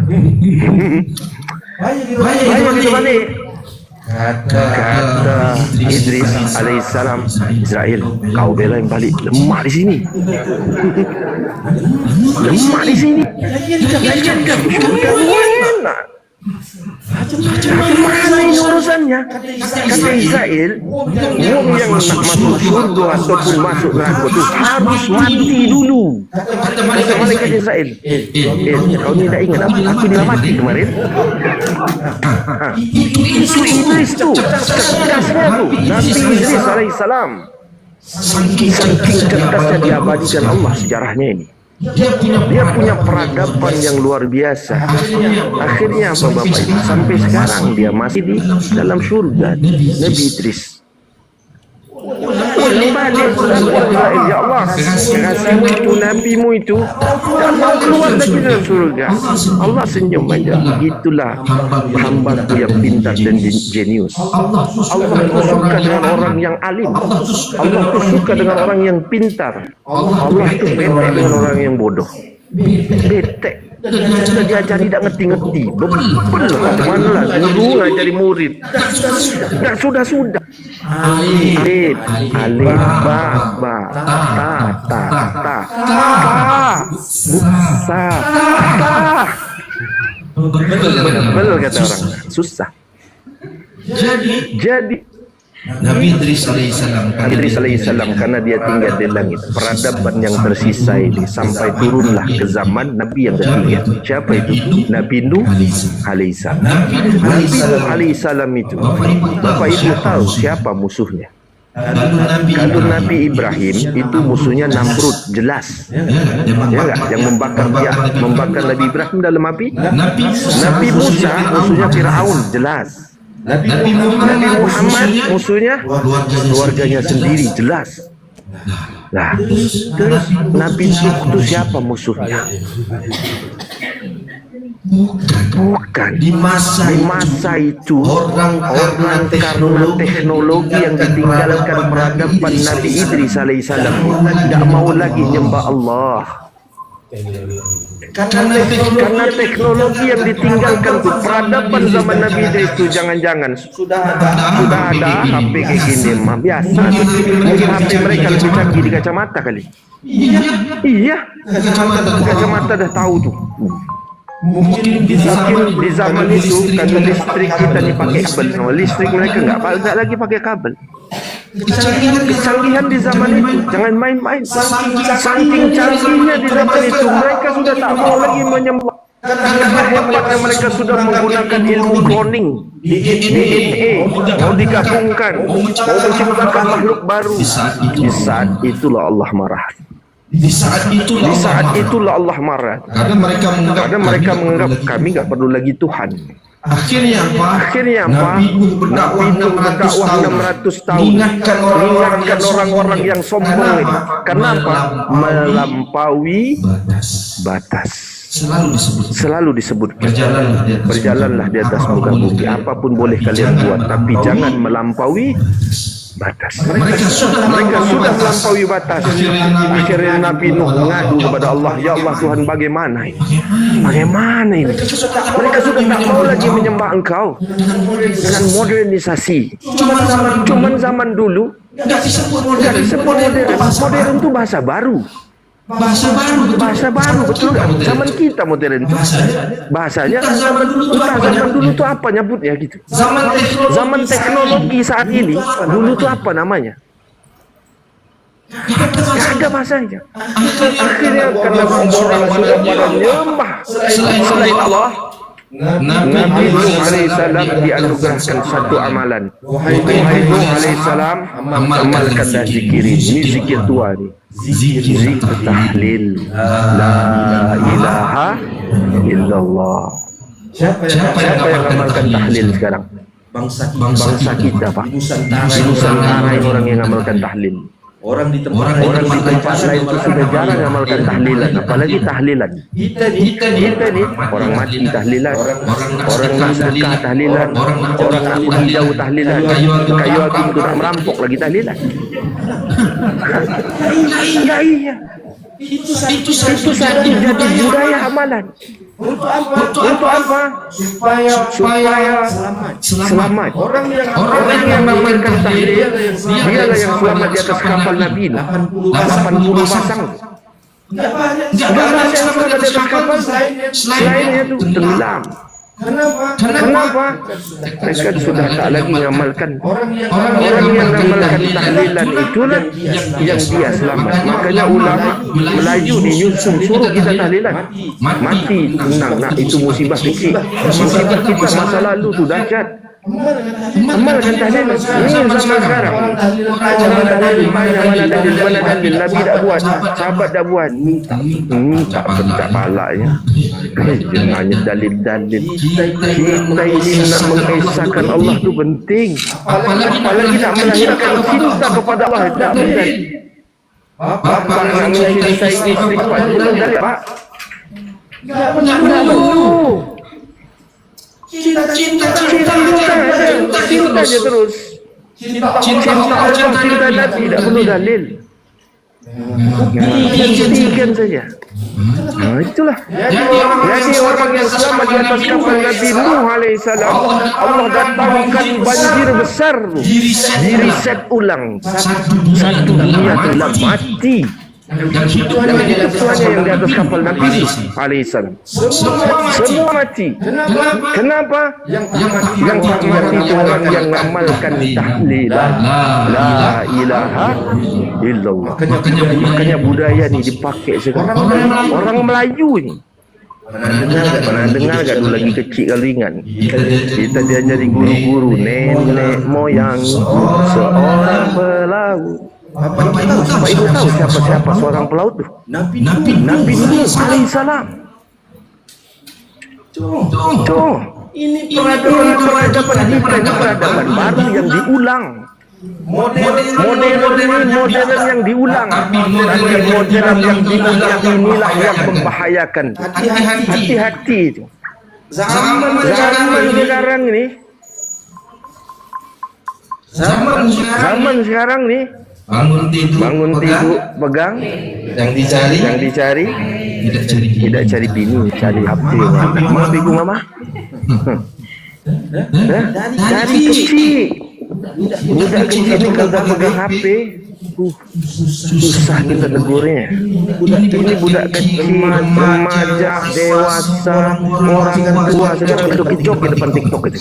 Ayo kita balik. Kata Idris alaihissalam, Israel, kau bela yang balik, lemah di sini. Lemah di sini. Lanjutkan surga enak. Mana ini urusannya? Kata Israel, wong yang nak masuk surga ataupun masuk neraka itu harus mati dulu. Kata malaikat Israel, kau ni tak ingat aku dah mati kemarin? Itu Idris tu, cerdasnya tu, Nabi Idris alaihissalam. Saking cerdasnya diabadikan Allah sejarahnya ini. Dia punya peradaban yang luar biasa. Akhirnya apa Bapak Ibu? Sampai sekarang dia masih di dalam surga. Nabi Idris. Balik Israel, ya Allah, kasihan itu nabimu itu tak mau keluar lagi dalam surga. Allah senyum aja. Itulah hambaku yang pintar dan jenius. Allah itu suka dengan orang yang alim. Allah itu suka dengan orang yang pintar. Allah itu betek dengan orang yang bodoh. Betek. Sudah diajari tak ngerti-ngerti. Bebel lah. Mana lah guru ngajari murid. Dah sudah. Alif, ba, ta, sa, ta. Bebel kata orang. Susah. Jadi Nabi Idris alaihissalam karena dia tinggal di langit, peradaban yang tersisa ini sampai turunlah ke zaman Nabi yang ketiga. Siapa itu? Nabi Nuh alaihissalam. Nabi Nuh alaihissalam itu, Bapak Ibu tahu siapa musuhnya? Kalau Nabi Ibrahim itu musuhnya Namrud, jelas. Ya enggak? Yang membakar Nabi Ibrahim dalam api. Nabi Musa musuhnya Firaun, jelas. Nabi Muhammad musuhnya keluarganya sendiri, jelas. Nah, terus Nabi Nuh itu siapa musuhnya? Bukan. Di masa itu orang karena teknologi yang ditinggalkan peradaban Nabi Idris alaihissalam tidak mau lagi nyembah Allah. Karena teknologi yang ditinggalkan tuh peradaban zaman Nabi Idris itu jangan-jangan sudah ada HP kayak gini mah biasa. Mungkin HP mereka lebih canggih di kacamata kali. Iya. Kacamata dah tahu tuh. Mungkin di zaman itu kalau listrik kita dipakai kabel, listrik mereka nggak lagi pakai kabel. Kecanggihan di zaman itu jangan main-main. Saking canggihnya di zaman itu mereka sudah tak mau lagi menyembah. Karena hebatnya mereka sudah menggunakan ilmu cloning, DNA, mau digabungkan, mau menciptakan makhluk baru. Di saat itulah Allah marah. Di saat itulah Allah marah. Karena mereka menganggap kami nggak perlu lagi Tuhan. Akhirnya apa? Nabi Nuh berdakwah 600 tahun, mengingatkan orang-orang yang sombong ini. Kenapa? Melampaui batas. Selalu disebut. Berjalanlah di atas muka bumi. Apapun boleh kalian buat, tapi jangan melampaui batas. Mereka sudah melampaui batas. Akhirnya Nabi Nuh mengadu kepada Allah, ya Allah Tuhan, bagaimana ini? Mereka sudah tak mau lagi menyembah Engkau dengan modernisasi. Cuman zaman dulu tidak disebut modern. Modern itu bahasa baru. Bahasa baru, betul kan? Zaman kita modern itu bahasanya zaman dulu itu apa nyebutnya gitu. Zaman teknologi saat ini dulu itu apa namanya? Gak ada bahasanya. Akhirnya karena orang sudah pada nyembah selain Allah, Nabi Nuh alaihissalam dianugerahkan satu amalan. Wahai Nuh alaihissalam, amalkanlah zikir ini, zikir tua ni. Zikir tahlil la ilaha illallah. Siapa yang amalkan tahlil sekarang? Bangsa kita, Pak. Di Nusantara ini orang yang amalkan tahlil. Orang di tempat lain itu sudah jarang amalkan tahlilan, apalagi tahlilan. Kita nih orang mati tahlilan, orang nak sedekah tahlilan, orang nak pergi jauh tahlilan, kayu api itu nak merampok lagi tahlilan. Nah, iya. Itu satu jadi budaya amalan. Untuk apa? Supaya selamat. Orang yang mengamalkan tahlil, dialah yang selamat di atas kapal Nabi 80 pasang. Tidak banyak yang selamat di atas kapal, selainnya itu tenggelam. Kenapa? Mereka sudah tak lagi mengamalkan. Orang yang mengamalkan tahlilan itulah yang dia selamat. Makanya ulama Melayu di Yusuf suruh kita tahlilan. Mati tenang, nak itu musibah kecil. Musibah kita masa lalu tu dahsyat. Amalkan tahlilan. Ini zaman sekarang. Orang tahlilan mana dalil Nabi tak buat, sahabat tak buat. Tak palaknya. Hanya dalil-dalil. Kita ini nak mengesahkan Allah tu penting. Apalagi nak melahirkan cinta kepada Allah. Tak betul. Bapak nak mencintai isteri Pak belum dalil, Pak. Tak perlu. Cinta je terus. Cinta Nabi tidak perlu dalil. Buktikan saja. Nah, itulah. Jadi orang yang selamat di atas kapal Nabi Nuh alaihissalam, Allah datangkan banjir besar tu. Diriset ulang. Satu dunia telah mati. Dan hidup semuanya yang di atas kapal Nabi alaihissalam. Semua mati. Kenapa? Yang mati itu orang yang mengamalkan tahlilan la ilaha illallah. Makanya budaya ni dipakai sekarang. Orang Melayu ni. Pernah dengar tak dulu lagi kecil kali ringan? Kita diajari guru-guru nenek moyang seorang pelaut. Bapak Ibu tahu siapa seorang pelaut tu? Nabi Nuh alaihissalam. Ini peradaban baru yang diulang. Modern yang diulang. Modern yang diulang inilah yang membahayakan. Hati-hati itu. Zaman sekarang ini. Zaman sekarang ni. Bangun tidur pegang yang dicari tidak cari bini, cari HP. Mama bingung mama. Dari kecil budak kecil ni kalau pegang HP susah kita tegurnya. Ini budak kecil, remaja, dewasa, orang tua sekarang kicok di depan TikTok itu.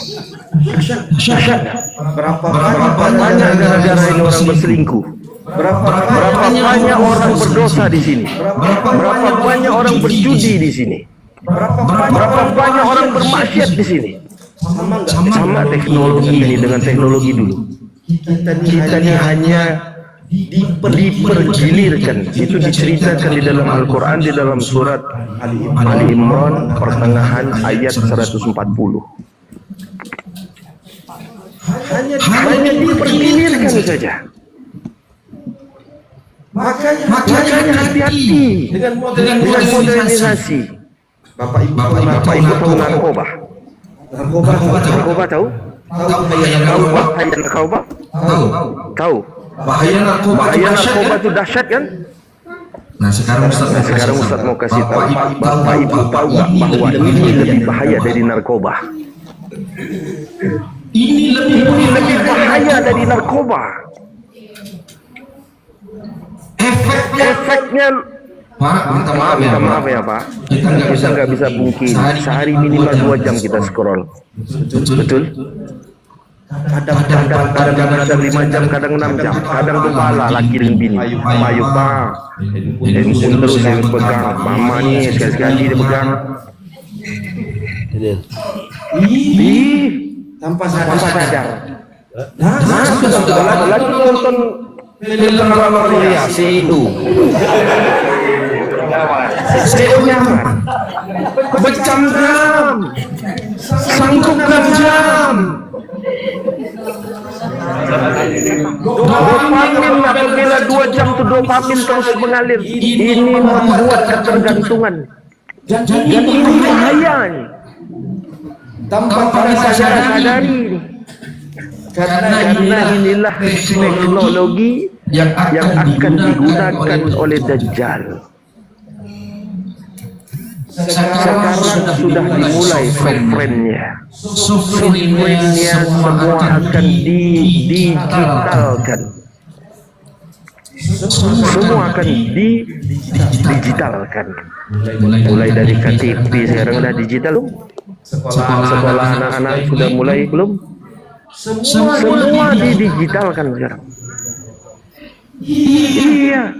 Berapa banyak gara-gara ini orang berselingkuh. Berapa banyak orang berdosa di sini. Berapa banyak orang berjudi di sini. Berapa banyak orang bermaksiat di sini. Sama teknologi ini dengan teknologi dulu. Kita ni hanya dipergilirkan. Itu diceritakan di dalam Al-Quran, di dalam surat Ali Imran pertengahan ayat 140. Hanya dipergilirkan saja. Makanya hati-hati dengan modernisasi. Bapak Ibu tahu narkoba? Narkoba tahu? Tahu. Bahaya narkoba itu dahsyat kan? Nah sekarang Ustaz mau kasih tahu. Bapak Ibu tahu nggak bahwa ini lebih bahaya dari narkoba? Ini lebih bahaya dari narkoba. Efeknya, Pak, minta maaf ya Pak. Kita nggak bisa mungkin sehari minimal 2 jam kita scroll. Betul? Kadang 5 jam, kadang 6 jam, kadang kepala laki dan bini. Payu Pak, handphone terus yang pegang. Mama nih sekali-sekali dia pegang. Tanpa sadar. Nah, sudah lagi nonton film Korea itu. Senyap. Berjam-jam. Sanggupkan jam. Dopamin apabila 2 jam itu dopamin terus mengalir. Ini membuat ketergantungan. Dan ini bahaya nih. Tanpa sadari. Karena inilah teknologi yang akan digunakan oleh Dajjal. Sekarang sudah dimulai software-nya. Software-nya semua akan digitalkan. Semua akan digitalkan. Mulai dari KTP sekarang sudah digital belum? Sekolah anak-anak sudah mulai belum? Semua didigitalkan sekarang. Iya.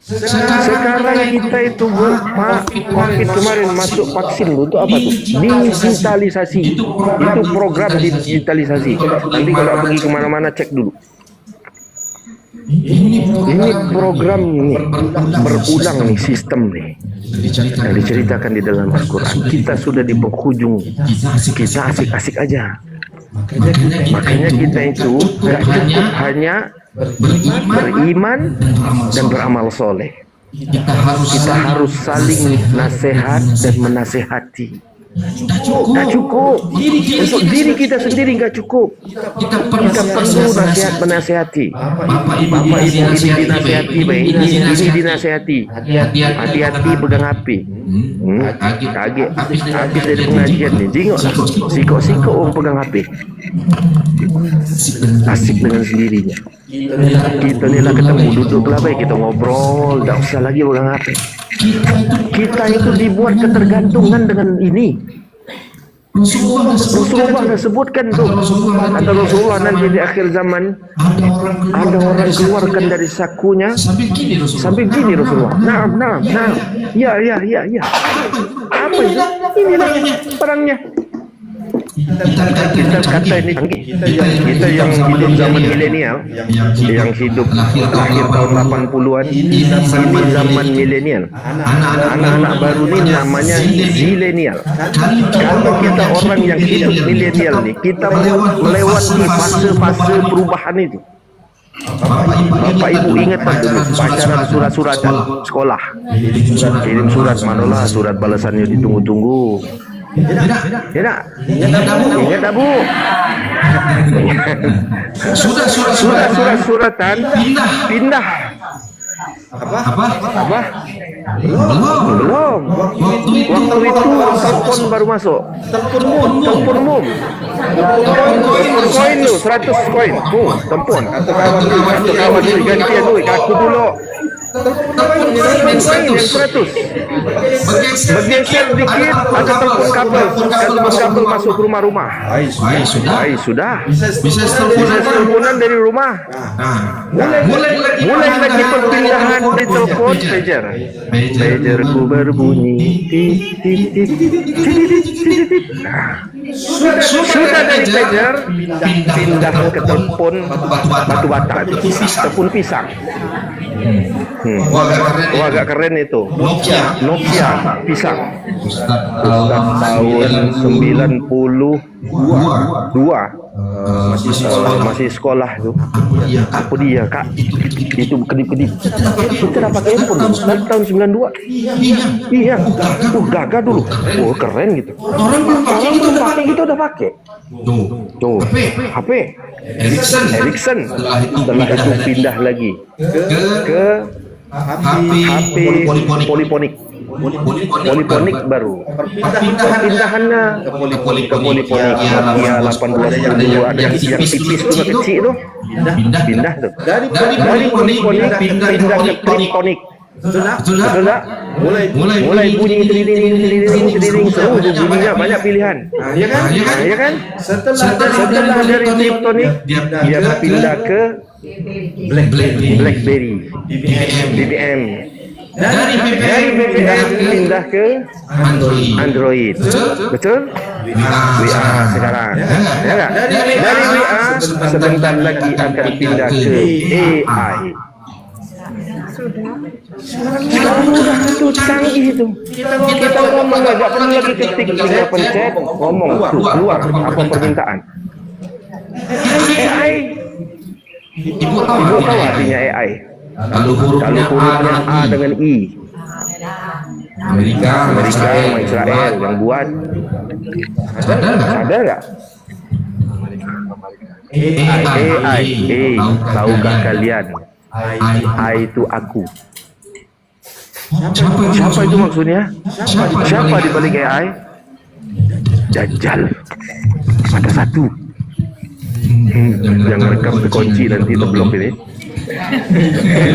Sekarang kita itu COVID kemarin masuk vaksin untuk apa tuh? Digitalisasi. Itu program digitalisasi. Nanti kalau pergi kemana-mana cek dulu. Ini program ini berulang nih, sistem nih yang diceritakan di dalam Al-Quran. Kita sudah di penghujung, kita asik-asik aja. Makanya kita itu gak cukup hanya beriman dan beramal soleh. Kita harus saling nasihat dan menasehati. Nggak cukup. Untuk diri kita sendiri nggak cukup. Kita perlu nasihat menasehati. Bapak ibu ini dinasehati, ini dinasehati. Hati-hati pegang HP. Kaget habis dari pengajian nih. Jingok sikok orang pegang HP. Asik dengan sendirinya. Kita ni lah ketemu duduk lah baik, kita ngobrol, tak usah lagi pegang HP. Kita itu dibuat ketergantungan dengan ini. Rasulullah dah sebutkan tuh, kata Rasulullah nanti di akhir zaman ada orang keluarkan dari sakunya sampai gini Rasulullah. Nah, ya. Apa itu? Inilah perangnya. Kita kata ini canggih. Kita yang hidup zaman milenial, yang hidup akhir tahun 80-an, ini zaman milenial. Anak-anak baru ini namanya zilenial. Kalau kita orang yang hidup milenial nih, kita melewati fase-fase perubahan itu. Bapak ibu ingat tak dulu pacaran surat-suratan sekolah, kirim surat, manalah surat balasannya ditunggu-tunggu. Tidak. Ingat tak bu? Surat-suratan pindah. Apa? Belum. Waktu itu telepon baru masuk. Telepon umum. Koin lu 100 koin. Telepon. Atau kawan tu gantian tu. Aku dulu. Koin yang 100. Bergeser dikit ada telepon kabel. Kabel masuk ke rumah-rumah. Sudah. Bisa teleponan dari rumah. Mulai lagi perpindahan dari telepon pager. Pagerku berbunyi. Sudah dari pager pindah ke telepon batu bata, telepon pisang. Agak keren itu. Nokia pisang. Tahun 92 masih sekolah tu. Apa dia kak? Itu kedip-kedip. Kita dah pakai handphone tahun 92. Iya. Gagah dulu. Keren gitu. Orang belum pakai kita udah pakai. Tuh. HP. Ericsson. Setelah itu pindah lagi ke HP poliponik baru. Perpindahannya ke poliponik Nokia 18 ada yang tipis tu kecil tu. Pindah tu. Dari poliponik pindah ke triptonik. Betul tak? Mulai bunyi teliling seru bunyinya banyak pilihan. Ya kan? Setelah dari triptonik dia pindah ke BlackBerry, BBM. Dari BBM pindah ke Android. Betul? WA sekarang. Ya tak? Dari WA sebentar lagi akan pindah ke AI. Sekarang udah itu canggih itu. Kita ngomong nggak perlu lagi ketik, tinggal pencet, ngomong tuh keluar apa permintaan. AI. Ibu tahu Ibu tahu artinya AI? Kalau hurufnya A dengan I. Amerika Sama Israel yang buat. Ada nggak? AI. Tahukah kalian? I itu aku. Siapa itu maksudnya? Siapa di balik AI? Dajjal. Ada satu. Yang rekam dikunci nanti terblok ini.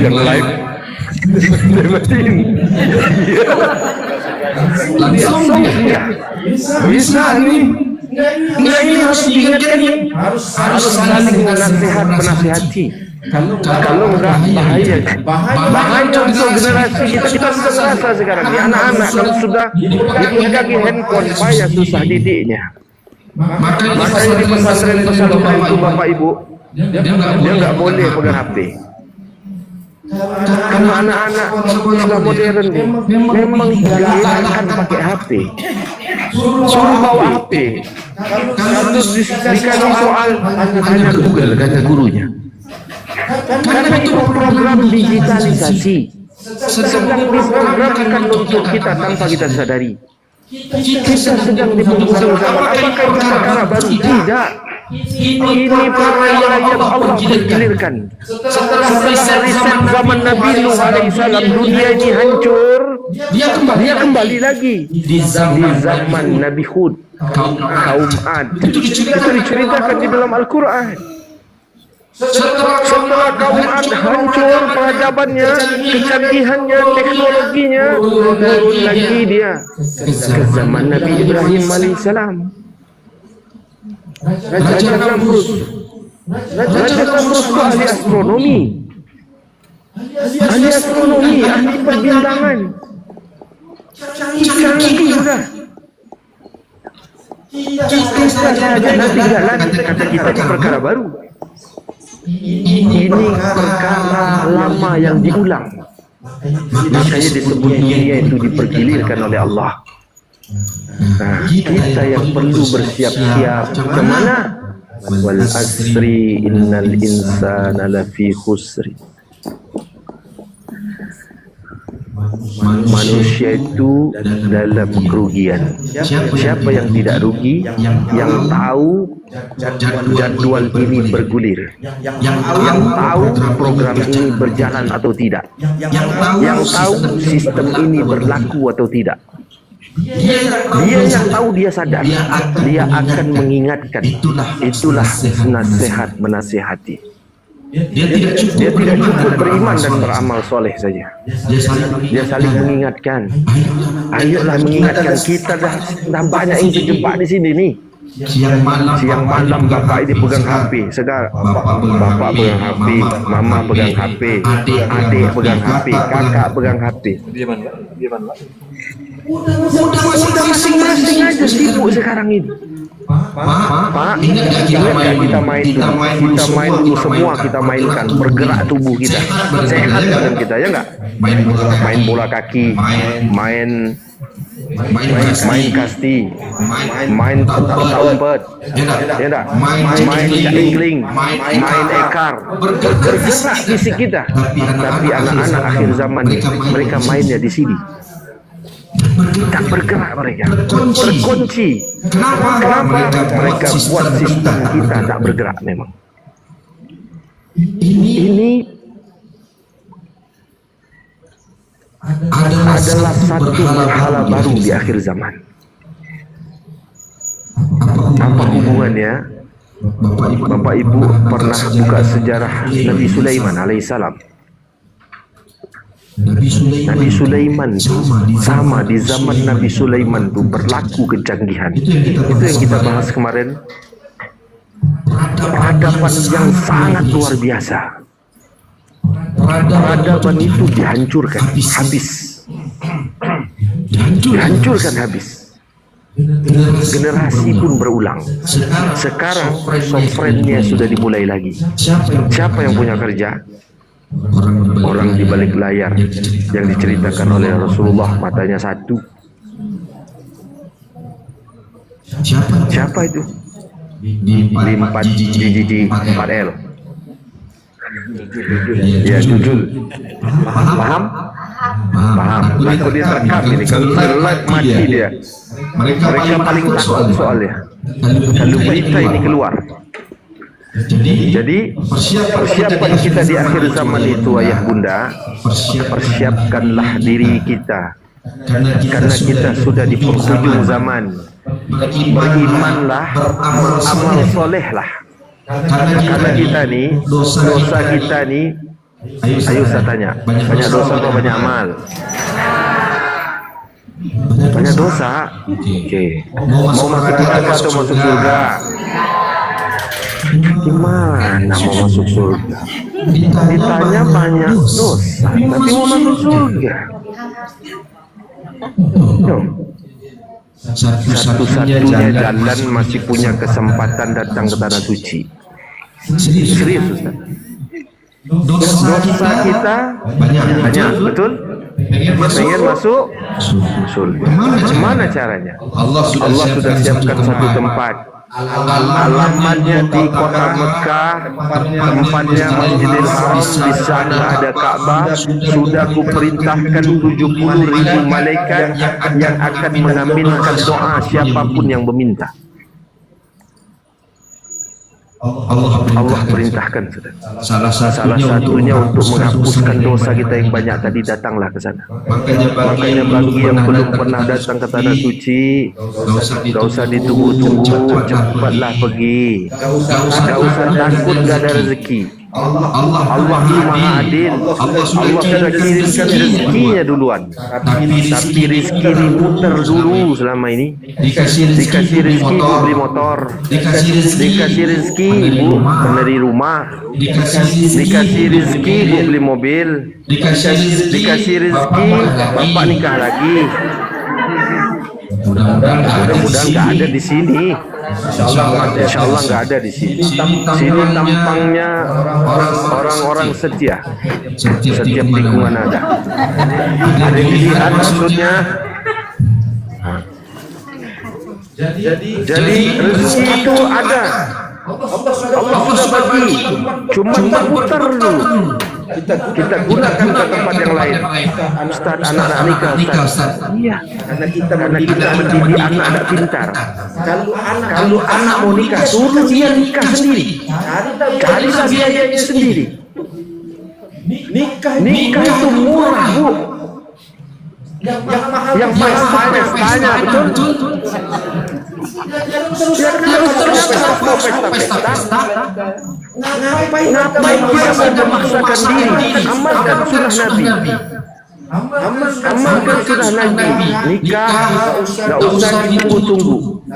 Yang live. Matiin. langsung Iya. Bisa nih. Nah ini harus diingatkan nih. Harus saling menasihati. Kalau enggak bahaya. Bahaya untuk generasi kita sudah merasa sekarang. Di anak-anak kalau sudah dibekali handphone payah susah didiknya. Makanya di pesantren-pesantren itu Bapak Ibu dia nggak boleh pegang HP. Karena anak-anak sekolah modern memang diarahkan pakai HP. Suruh bawa HP. Kalau dikasih soal hanya Google kata gurunya. Karena itu program digitalisasi sedang diprogramkan untuk kita tanpa kita sadari. Kita sedang dipungkung sama apakah itu perkara baru? Tidak. Ini perkara yang Allah bergilirkan. Setelah riset zaman Nabi Nuh alaihissalam dunia ini hancur, dia kembali lagi di zaman Nabi Hud, kaum Ad. Itu diceritakan di dalam Al-Quran. Setelah kaum Ad hancur peradabannya, kecanggihannya, teknologinya, turun lagi dia ke zaman Nabi Ibrahim alaihissalam. Raja Namrud itu ahli astronomi, ahli perbintangan, canggih sudah. Kita saja nanti tidak lagi kata kita ini perkara baru. Ini perkara lama yang diulang. Makanya disebut dunia itu dipergilirkan oleh Allah. Nah, kita yang perlu bersiap-siap kemana? Wal asri innal insana lafi khusri. Manusia itu dalam kerugian. Siapa yang tidak rugi? Yang tahu jadwal ini bergulir, yang tahu program ini berjalan atau tidak, yang tahu sistem ini berlaku atau tidak. Dia yang tahu, dia sadar, dia akan mengingatkan. Itulah nasihat menasihati. Dia tidak cukup beriman dan beramal soleh saja. Dia saling mengingatkan. Ayolah mengingatkan, kita dah banyak yang terjebak di sini nih. Siang malam bapak ini pegang HP. Sekarang bapak pegang HP, mama pegang HP, adik pegang HP, kakak pegang HP. Udah masing-masing aja sibuk sekarang ini. Pak, ingat kita main dulu semua, kita mainkan, bergerak tubuh kita, sehat badan kita, ya enggak? Main bola kaki, main kasti, main umpet, ya enggak? Main jangkling, main ekar, bergerak fisik kita. Tapi anak-anak akhir zaman mereka mainnya di sini. Tak bergerak mereka, terkunci. Kenapa? Mereka buat sistem kita tak bergerak memang. Ini adalah satu marhala baru di akhir zaman. Apa hubungannya? Bapak Ibu pernah buka sejarah Nabi Sulaiman alaihissalam. Nabi Sulaiman sama di zaman Nabi Sulaiman itu berlaku kecanggihan. Itu yang kita bahas kemarin. Peradaban yang sangat luar biasa. Peradaban itu dihancurkan habis. Dihancurkan habis. Generasi pun berulang. Sekarang software-nya sudah dimulai lagi. Siapa yang punya kerja? Orang di balik layar yang diceritakan oleh Rasulullah, matanya satu. Siapa itu? Di 4L. Ya, jujur. Paham? Takut dia terekam ini. Kalau live mati dia. Mereka paling takut soalnya kalau berita ini keluar. Jadi persiapan kita di akhir zaman itu, ayah bunda, persiapkanlah diri kita, karena kita sudah di penghujung zaman. Berimanlah, beramal solehlah, karena kita nih, dosa kita nih, ayo saya tanya, banyak dosa atau banyak amal? Banyak dosa. Oke. Mau masuk neraka atau masuk surga? Gimana mau masuk surga? Ditanya banyak dosa, tapi mau masuk surga. Satu-satunya jalan masih punya kesempatan datang ke tanah suci. Serius, Ustaz. Dosa kita banyak, betul? Pengen masuk surga. Mana caranya? Allah sudah siapkan satu tempat. Alamatnya di kota Mekah, tempatnya Masjidil Haram, di sana ada Ka'bah. Sudah kuperintahkan 70.000 malaikat yang akan mengaminkan doa siapapun yang meminta. Allah perintahkan, salah satunya untuk menghapuskan dosa kita yang banyak tadi, datanglah ke sana. Makanya bagi yang belum pernah datang ke tanah suci, gak usah ditunggu-tunggu, cepatlah pergi. Gak usah takut gak ada rezeki. Allah itu maha adil. Allah sudah kirimkan rezekinya duluan. Tapi rezeki diputar dulu selama ini. Dikasih rezeki ibu beli motor, dikasih rezeki ibu beli rumah, dikasih rezeki ibu beli mobil, dikasih rezeki bapak nikah lagi. Mudah-mudahan nggak ada di sini. Insya Allah nggak ada di sini. Sini tampangnya orang-orang setia. Setiap lingkungan ada. Ada pilihan maksudnya. Jadi rezeki itu ada. Allah sudah bagi. Cuma putar dulu. Kita gunakan ke tempat yang lain. Ustaz, anak-anak nikah, Ustaz. Iya, karena kita mendidik anak pintar. Kalau anak mau nikah, suruh dia nikah sendiri. Carilah biayanya sendiri. Nikah itu murah, Bu. Yang mahal pestanya, betul? Ngapain kita memaksakan diri? Amalkan sunnah Nabi. Amalkan sunnah Nabi. Nikah gak usah ditunggu-tunggu.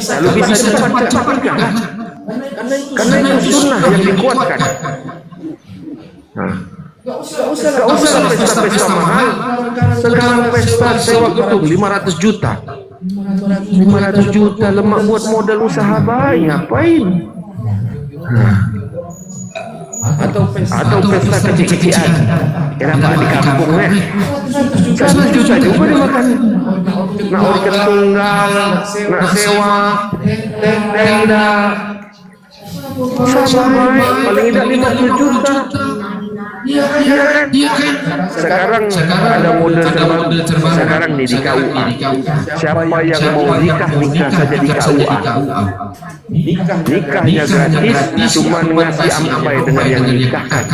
Kalau bisa cepat-cepat nikah. Karena itu sunnah yang dikuatkan. Gak usah pesta-pesta mahal. Sekarang pesta sewa gedung 500 juta. 500 juta lemak buat modal usaha bayi, ngapain? Atau pesta kecil-kecilan. Kenapa di kampung 100 juta juga dimakan. Nak organ tunggal, nak sewa, tenda. Sama baik, paling tidak 50 juta. Iya kan? Sekarang ada model terbaru. Sekarang nih di KUA. Siapa yang mau nikah saja di KUA. Nikahnya gratis, cuma ngasih ampai dengan yang dinikahkan.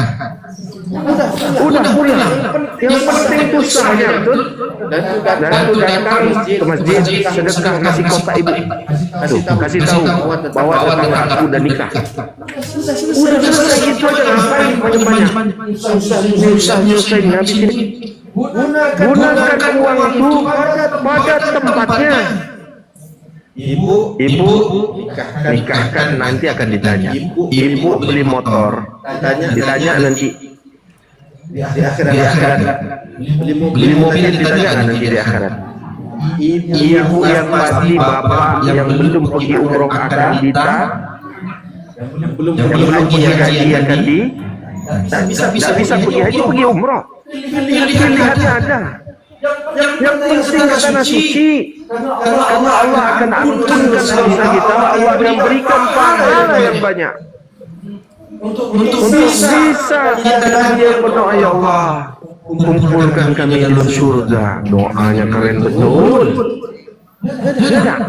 Udah. Yang penting itu sahnya, betul. Dan itu datang ke masjid, sedekah, kasih kotak ibu. Kasih tahu bahwa tetangga aku udah nikah. Udah selesai gitu aja, ngapain banyak-banyak. Susah-nyusahin habis ini. Gunakan uang itu pada tempatnya. Ibu nikahkan, nanti akan ditanya. Ibu beli motor, ditanya nanti di akhirat. Beli mobil ditanya nanti di akhirat. Ibu yang mati, bapak yang belum pergi umroh akan yang belum pergi haji akan Tak bisa pergi haji, pergi umrah. Pilihannya ada. Yang penting ke tanah suci, karena Allah akan ampunkan dosa kita, Allah akan berikan pahala yang banyak. Untuk bisa dia berdoa, ya Allah, kumpulkan kami dalam surga. Doanya keren betul. Tidak.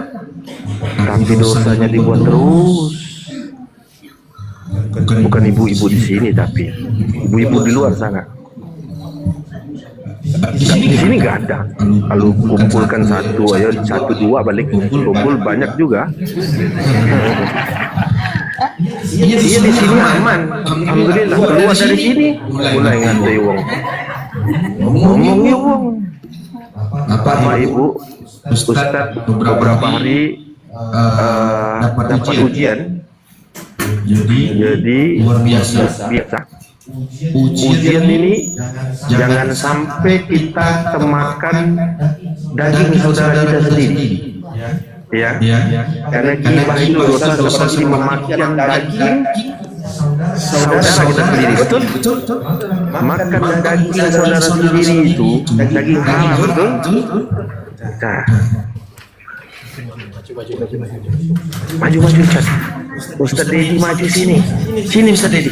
Tapi dosanya dibuat terus. Bukan ibu-ibu di sini, tapi ibu-ibu di luar sana. Di sini nggak ada. Kalau kumpulkan satu, ayo 1-2 balik kumpul banyak juga. Iya di sini aman. Alhamdulillah. Keluar dari sini mulai ngantai wong. Ngomongnya wong. Bapak Ibu, Ustadz beberapa hari dapat ujian. Jadi luar biasa. Ujian ini jangan sampai kita kemakan daging saudara kita sendiri. Ya, karena gibah itu dosa seperti memakan daging saudara kita sendiri. Betul? Makan daging saudara sendiri itu daging haram, betul? Nah, maju Ustaz. Ustaz Dedi maju sini. Sini Ustaz Dedi.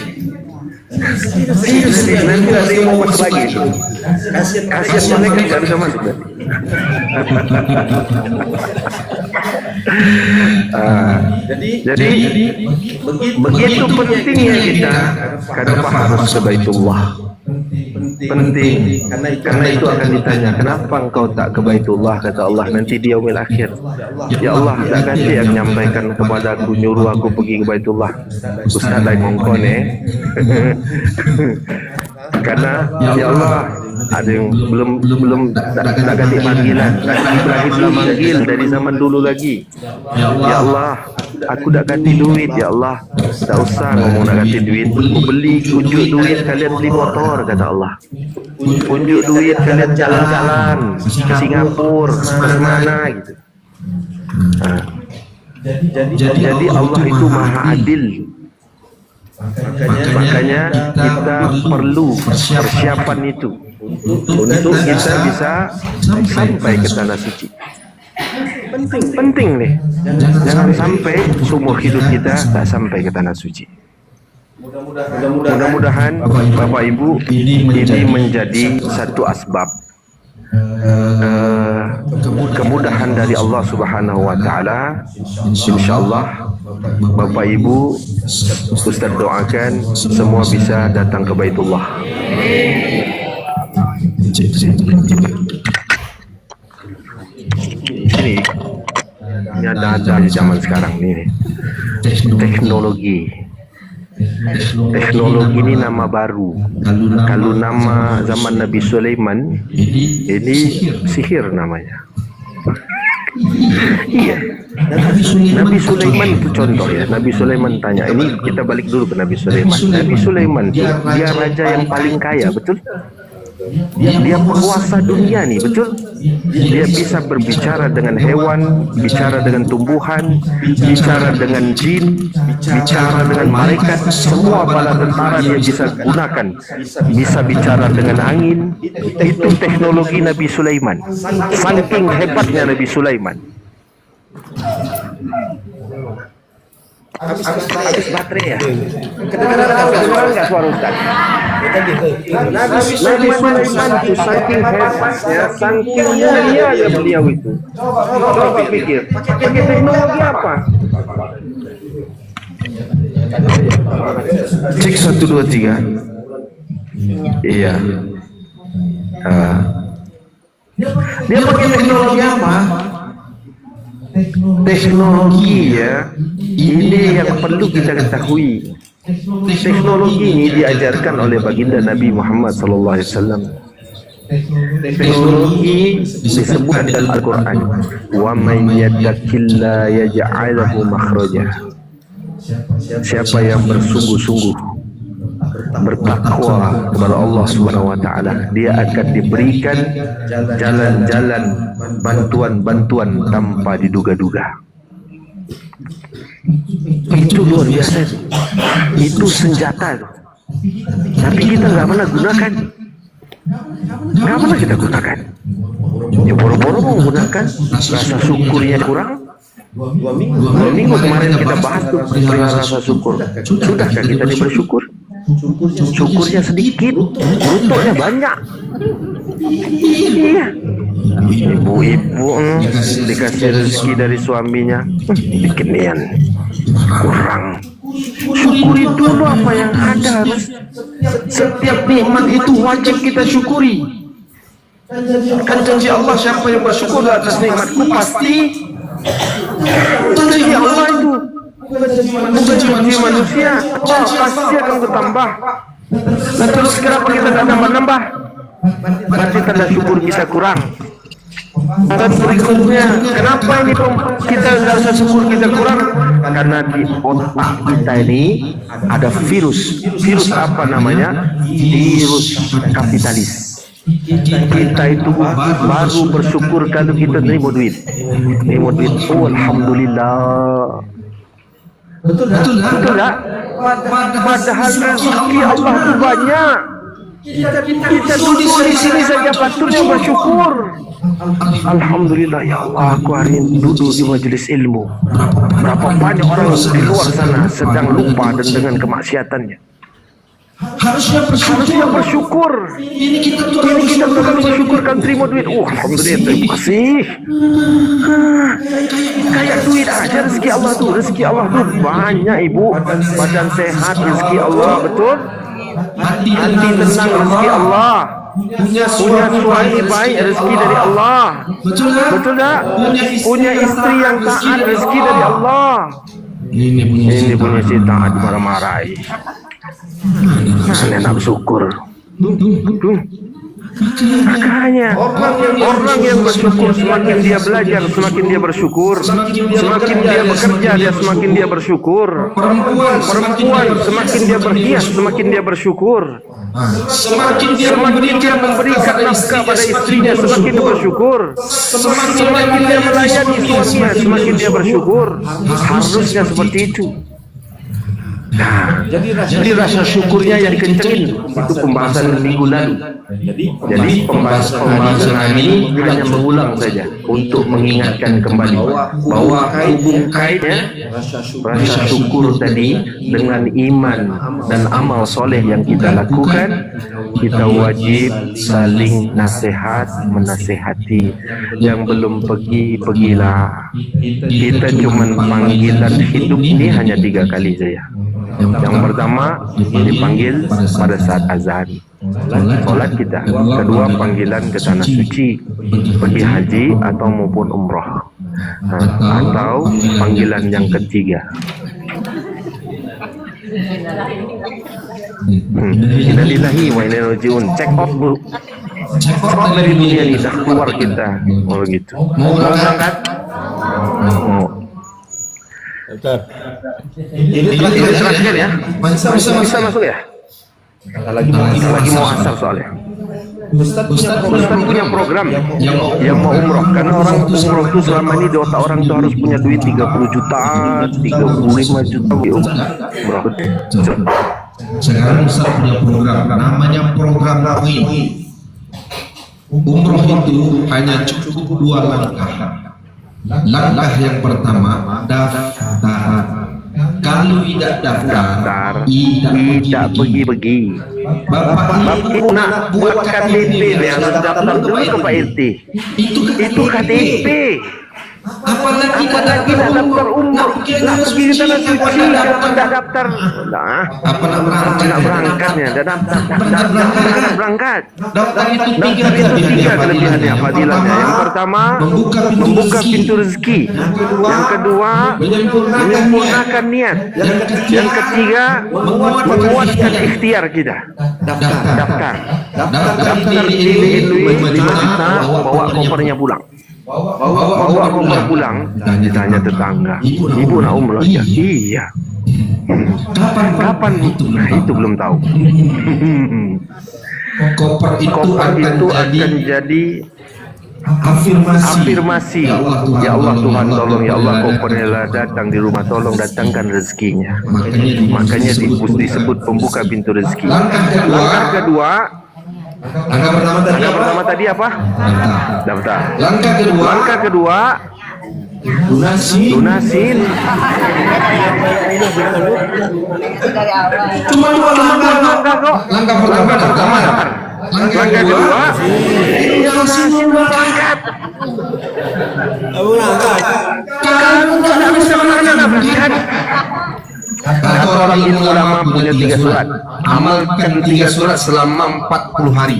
Nanti ada yang mau masuk lagi. Kasihan mereka nggak bisa masuk. Jadi begitu pentingnya kita kenapa harus ke Baitullah. Penting, karena itu akan ditanya, kenapa engkau tak ke Baitullah, kata Allah nanti di yaumil akhir. Ya Allah, tak ganti yang menyampaikan kepada aku, nyuruh aku pergi ke Baitullah. Ustaz lain ngongkon karena ya Allah, ada yang belum tak ganti panggilan. Ibrahim belum manggil dari zaman dulu lagi. Ya Allah, aku dah ganti duit. Ya Allah, tak usah ngomong nak ganti duit. Aku beli unjuk duit, kalian beli motor, kata Allah. Unjuk duit, kalian jalan-jalan ke Singapura, mana gitu. Jadi Allah itu maha adil. Makanya kita perlu persiapan itu untuk kita bisa sampai ke tanah suci. Penting nih, jangan sampai seumur hidup kita tak sampai ke tanah suci. Mudah-mudahan Bapak Ibu ini menjadi satu asbab kemudahan dari Allah Subhanahu wa taala. Insyaallah Bapak Ibu, Ustaz doakan semua bisa datang ke Baitullah. Ini ada di zaman sekarang ini. Teknologi ini nama baru. Kalau nama zaman Nabi Sulaiman ini sihir namanya. Iya. Nabi Sulaiman itu contoh ya. Nabi Sulaiman tanya, ini kita balik dulu ke Nabi Sulaiman. Nabi Sulaiman dia raja yang paling kaya, betul? Dia penguasa dunia nih, betul? Dia bisa berbicara dengan hewan, bicara dengan tumbuhan, bicara dengan jin, bicara dengan malaikat, semua bala tentara dia bisa gunakan. Bisa bicara dengan angin. Itu teknologi Nabi Sulaiman. Saking hebatnya Nabi Sulaiman. Habis baterai ya? Kedengaran nggak suara Ustaz? Nabi Sulaiman itu saking hebatnya, saking mulianya beliau itu. Coba pikir, pakai teknologi apa? Cek 1, 2, 3. Iya. Dia pakai teknologi apa? Teknologi ya, ini yang perlu kita ketahui. Teknologi ini diajarkan oleh baginda Nabi Muhammad SAW. Teknologi disebutkan dalam Al-Quran, wa man yattaqillah yaj'alhu makhraja. Siapa yang bersungguh-sungguh bertakwa kepada Allah Subhanahu wa taala, dia akan diberikan jalan-jalan, bantuan-bantuan tanpa diduga-duga. Itu luar biasa. Itu senjata. Tapi kita nggak pernah gunakan. Nggak pernah kita gunakan. Ya boro-boro menggunakan rasa syukurnya kurang. 2 minggu kemarin kita bahas tuh perihal rasa syukur. Sudahkah kita ini bersyukur? Syukurnya sedikit, beruntuknya banyak. Iya. Ibu-ibu dikasih rezeki dari suaminya, dikinian kurang. Syukuri dulu apa yang ada. Harus setiap nikmat itu wajib kita syukuri. Kan janji Allah, siapa yang bersyukur atas nikmatku pasti janji Allah itu, bukan janji manusia. Oh, pasti akan bertambah. Nah terus kenapa kita tidak nambah-nambah? Berarti tanda syukur kita kurang. Dan berikutnya, kenapa ini kita rasa syukur kita kurang? Karena di otak kita ini ada virus. Virus apa namanya? Virus kapitalis. Kita itu baru bersyukur kalau kita terima duit. Oh alhamdulillah. Betul tak? Padahal rezeki Allah itu banyak. Kita duduk di sini saja patutnya bersyukur. Alhamdulillah ya Allah, aku hari ini duduk di majelis ilmu. Berapa banyak orang di luar sana sedang lupa dan dengan kemaksiatannya. Harusnya bersyukur. Ini kita terlalu bersyukurkan terima duit. Alhamdulillah, terima kasih. Kayak duit aja rezeki Allah tuh. Rezeki Allah tuh banyak ibu. Badan sehat rezeki Allah, betul. Hati tenang rezeki Allah. Punya suami baik rezeki dari Allah. Betul tak? Punya istri yang taat rezeki dari Allah. Ini punya si taat marah-marah. Mana nak bersyukur? Makanya orang yang bersyukur, semakin dia belajar, semakin dia bersyukur. Semakin dia bekerja, semakin dia bersyukur. Perempuan semakin dia berhias, semakin dia bersyukur. Semakin dia memberikan nafkah pada istrinya, semakin dia bersyukur. Semakin dia melayani suaminya, semakin dia bersyukur. Harusnya seperti itu. Nah, jadi rasa syukurnya yang kencengin itu pembahasan minggu lalu. Jadi pembahasan ini hanya mengulang saja untuk mengingatkan kembali bahwa hubung kaitnya rasa syukur tadi dengan iman dan amal soleh yang kita lakukan. Kita wajib saling nasihat, menasihati. Yang belum pergi, pergilah. Kita cuma panggilan hidup ini hanya 3 kali saja. Yang pertama dipanggil pada saat azan, solat kita. Kedua panggilan ke tanah suci, pergi haji atau maupun umrah. Atau panggilan yang ketiga. Innalillahi wa inna ilaihi raji'un. Check off bu. Check off dari dunia ini, dah keluar kita. Oh gitu. Mau berangkat? Ini terakhir ya. Bisa masuk ya? Lagi mau asar soalnya. Ustaz punya program yang mau umroh. Karena orang umroh itu selama ini di otak orang itu harus punya duit 30 juta, 35 juta umroh. Sekarang Ustaz punya program, namanya program Nawi. Umroh itu hanya cukup 2 langkah. Langkah yang pertama, daftar. Kalau tidak daftar, tidak pergi-pergi. Bapak Ibu nak buat KTP, yang daftar dulu ke Pak RT. Itu KTP. Apalagi nak daftar umroh, nak pergi ke tanah suci, tidak daftar. Nah, nak berangkatnya, tidak berangkat. Daftar itu 3 kelebihannya, fadilahnya. Yang pertama, membuka pintu rezeki. Yang kedua, menyempurnakan niat. Yang ketiga, menguatkan ikhtiar kita. Daftar di 5 juta, bawa kopernya pulang. Bawa koper pulang, ditanya tetangga, ibu nak umroh ya? Iya. Kapan? Nah itu belum tahu. Koper itu akan jadi afirmasi, ya Allah Tuhan tolong, ya Allah kau pernah datang di rumah, tolong datangkan rezekinya. Makanya disebut pembuka pintu rezeki. Langkah kedua, langkah pertama tadi apa? Daftar. Langkah kedua, lunasin. Cuma dua langkah kok. Langkah pertama daftar. Langkah kedua, lunasin berangkat. Kalau tidak bisa mana berangkat. Kata orang ilmu ulama punya 3 surat. Amalkan 3 surat selama 40 hari.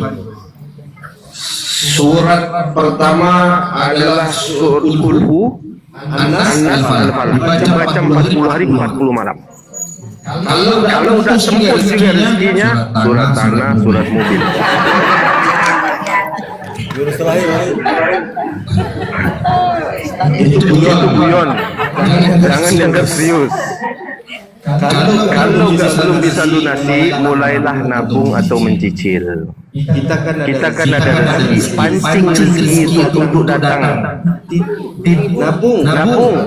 Surat pertama adalah surat Al-Hu, An-Nas, Al-Falaq. Baca 40 hari 40 malam. Kalau udah tembus juga rezekinya, surat tanah, surat mobil. Itu guyon. Jangan dianggap serius. Kalau belum bisa lunasi, mulailah nabung atau mencicil. Kita kan ada rezeki, pancing rezeki itu untuk datang. Nabung.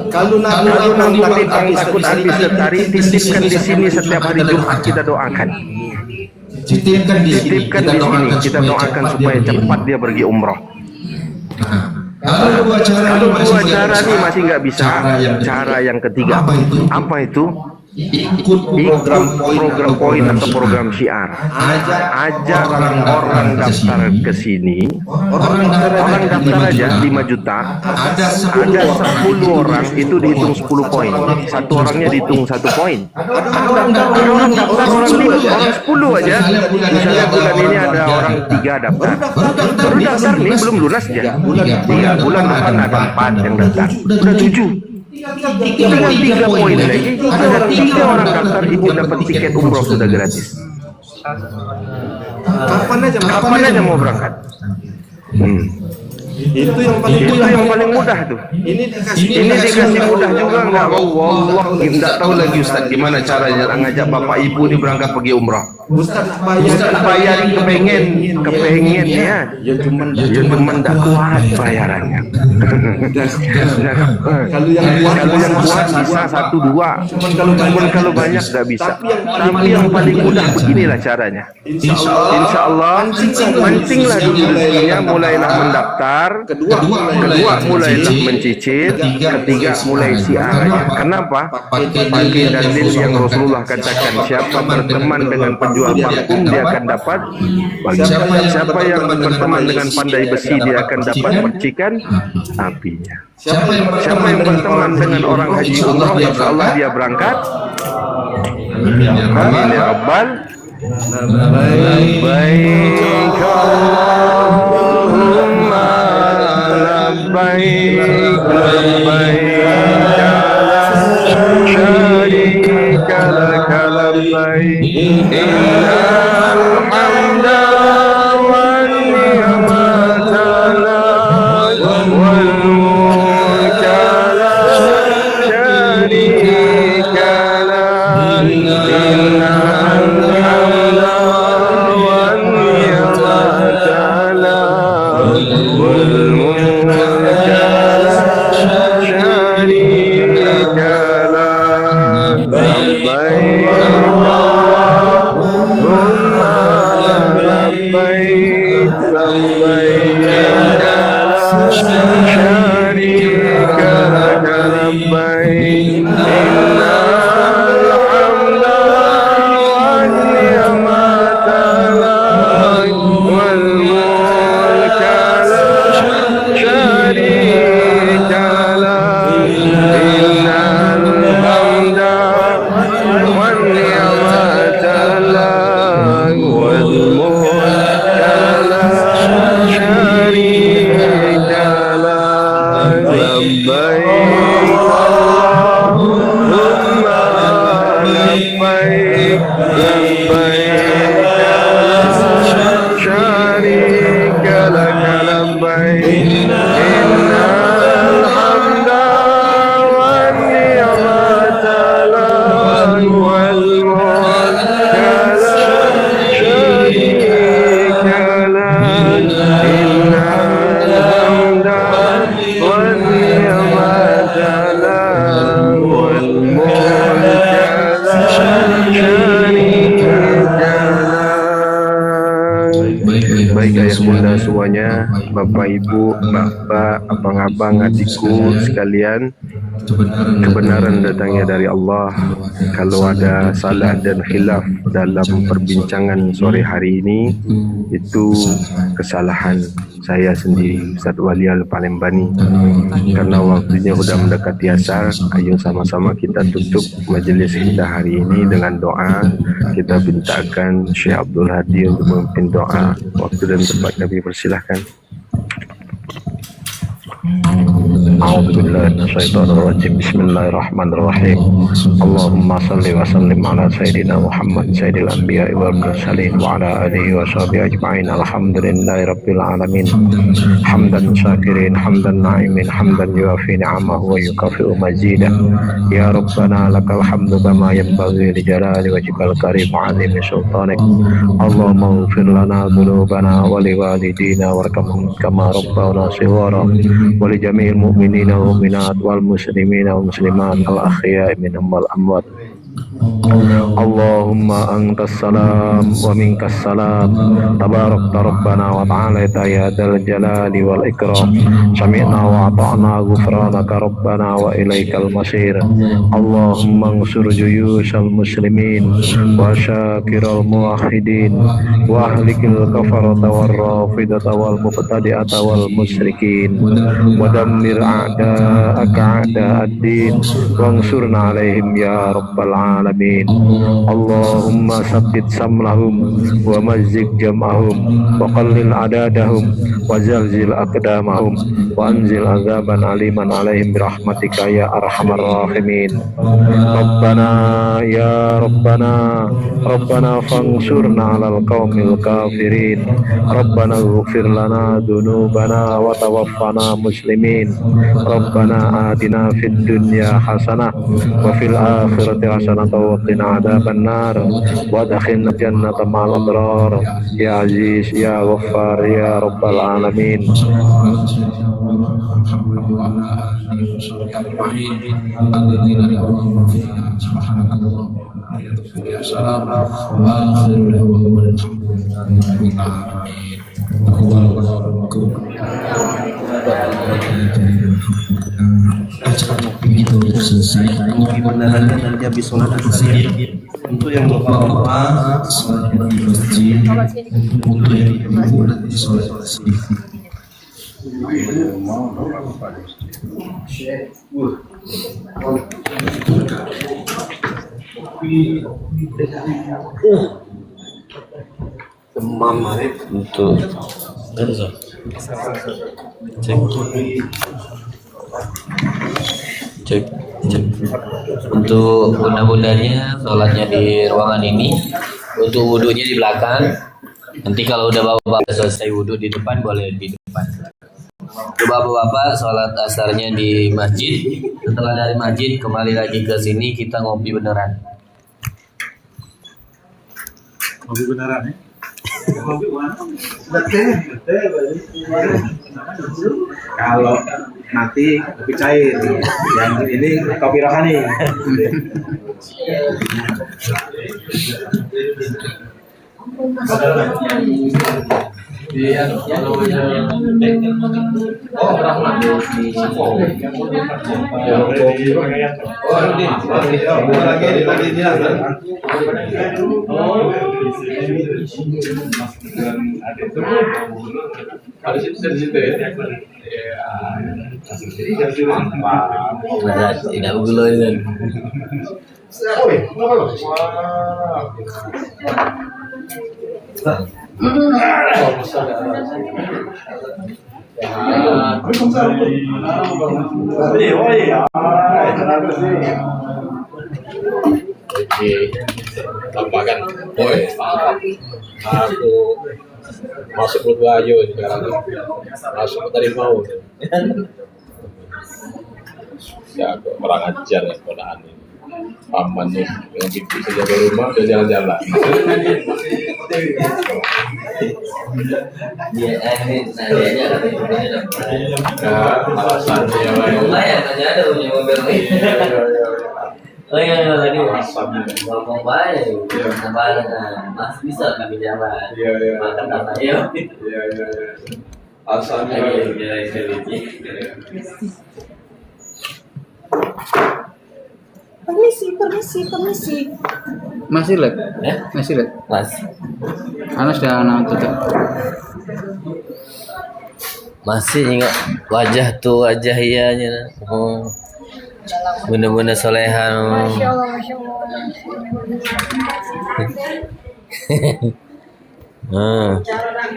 Kalau nabung takut habis setari, titipkan di sini setiap hari Jumat kita doakan. Titipkan di sini kita doakan supaya cepat dia pergi umroh. Kalau dua cara nih masih nggak bisa, cara yang ketiga apa itu? Ikut program poin atau program syiar. Ajak orang daftar ke sini. Orang daftar aja 5 juta. Ada 10 orang itu dihitung 10 poin. Satu orangnya dihitung 1 poin. Orang daftar orang 10 aja. Misalnya bulan ini ada orang 3 daftar. Baru daftar nih belum lunas ya. 3 bulan depan ada 4 yang daftar. Udah 7. Tinggal 3 poin lagi, ada 3 orang daftar, ibu dapat tiket umroh sudah gratis. Kapan aja mau berangkat. Itu yang paling mudah tuh. Ini dikasih mudah juga nggak mau. Wallah, nggak tahu lagi Ustaz gimana caranya ngajak bapak ibu ini berangkat pergi umrah. Ustaz bayarin kepengen ya. Ya cuman nggak kuat bayarannya. Kalau yang kuat bisa 1-2. Cuman kalau banyak nggak bisa. Tapi yang paling mudah beginilah caranya. Insya Allah mancinglah dulu rezekinya, mulailah mendaftar. Kedua mulailah mencicil. Ketiga mulai siarnya. Kenapa? Pakai dalil yang Rasulullah katakan, siapa berteman dengan penjual parfum dia akan dapat. Siapa yang berteman dengan pandai besi dia akan dapat percikan apinya. Siapa yang berteman dengan orang haji umrah, insya Allah dia berangkat. Amin ya Rabbal. Labbaik Allahumma labbaik labbaik la syarika lak labbaik innal hamda wan ni'mata lak wal mulka la syarika lak innal hamda wan ni'mata lak wal mulka la syarika lak labbaik Allahumma labbaik labbaik la syarika lak labbaik innal hamda wan ni'mata lak wal mulka la syarika lak innal hamda wan ni'mata lak wal mulka la syarika lak labbaik Allahumma labbaik labbaik la syarika lak labbaik innal hamda wan ni'mata lak wal mulka la syarika lak innal baik ayah bunda semuanya, bapak ibu, bapak, abang-abang, adikku sekalian, kebenaran datangnya dari Allah. Kalau ada salah dan khilaf dalam perbincangan sore hari ini, itu kesalahan saya sendiri, Ustaz Wali Al-Palembani. Karena waktunya sudah mendekati asar, ayo sama-sama kita tutup majelis kita hari ini dengan doa. Kita mintakan Syekh Abdul Hadi untuk memimpin doa. Waktu dan tempat kami persilahkan. A'udzubillahi minasyaitonirrajim. Bismillahirrahmanirrahim. Allahumma salli wa sallim ala sayyidina Muhammad sayyidil anbiya'i wal mursalin wa ala alihi wa sahbihi ajma'in. Alhamdulillahi rabbil alamin. Hamdan syakirin, hamdan na'imin, hamdan yuafi ni'amahu wa yukafi'u mazidah. Ya Rabbana lakal hamdu kama yanbaghi li jalali wajhikal karim wa 'azimi sultanik. Allahumma ighfir lana dhunubana wa li walidina warhamhum kama rabbawna shighara. ولجميع المؤمنين والمؤمنات والمسلمين والمسلمات الأحياء منهم والأموات. Allahumma antas salam wa minkas salam, tabarakta rabbana wa ta'alaita ya dzal jalali wal ikram. Sami'na wa ata'na ghufranaka rabbana wa ilaikal masir. Allahumma ansur juyushal muslimin wa syakiral muwahhidin wa ahlikil kafarata war rafidata wal mubtadi'ata wal musyrikin wa dammir a'da'aka a'da'ad-din wansurna alaihim ya rabbal alamin. Allahumma sabbit samlahum wa mazzik jam'ahum wa qallil adadahum wa zalzil aqdamahum wa anzil azaban aliman alaihim birahmatika ya arhamar rahimin. Rabbana ya Rabbana Rabbana fansurna alal qawmil kafirin. Rabbana ighfir lana dunubana wa tawaffana muslimin. Rabbana atina fid dunya hasanah wa fil akhirati hasanah wa qina adzaban nar wa adkhilna jannata ma'al abrar ya aziz ya ghaffar ya rabbal alamin. Begitu selesai, benerannya nanti habis sholat asar. Untuk yang bapak-bapak sholat di masjid, untuk yang ibu nanti sholat asar. Demam untuk cek untuk bunda-bundanya sholatnya di ruangan ini, untuk wudhunya di belakang. Nanti kalau udah bapak selesai wudhu di depan boleh di depan. Untuk bapak-bapak sholat asarnya di masjid, setelah dari masjid kembali lagi ke sini kita ngopi beneran. Ngopi beneran ya? Kalau nanti kopi cair, yang ini kopi rohani. Tidak gula ini. Tambahkan, boy, aku masuk ke ayo sekarang, masuk tadi mau, ya aku orang ajar ya podaan ini, paman nih, yang bikin saja di rumah udah jalan-jalan. Iya, ini nanya Alasannya ya, lumayan, nanya ada punya mobil ini. Oh iya tadi Asamnya. ngomong baik, kemarin Mas bisa kami jalan. Iya, iya. Makan apa ya? Iya, iya, iya. Asamnya. Permisi. Masih lihat? Eh? Masih lihat? Mas, Anas sudah tutup. masih ingat wajah tuh wajah ianya. Oh. Bener-bener solehan. Masya Allah.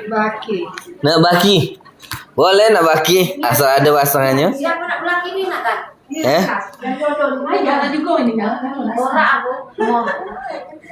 Baki. Nak baki. Boleh nak baki asal ada pasangannya. Siapa nak belaki ni nak kan? Eh? Jangan juga ini kan? Orang aku.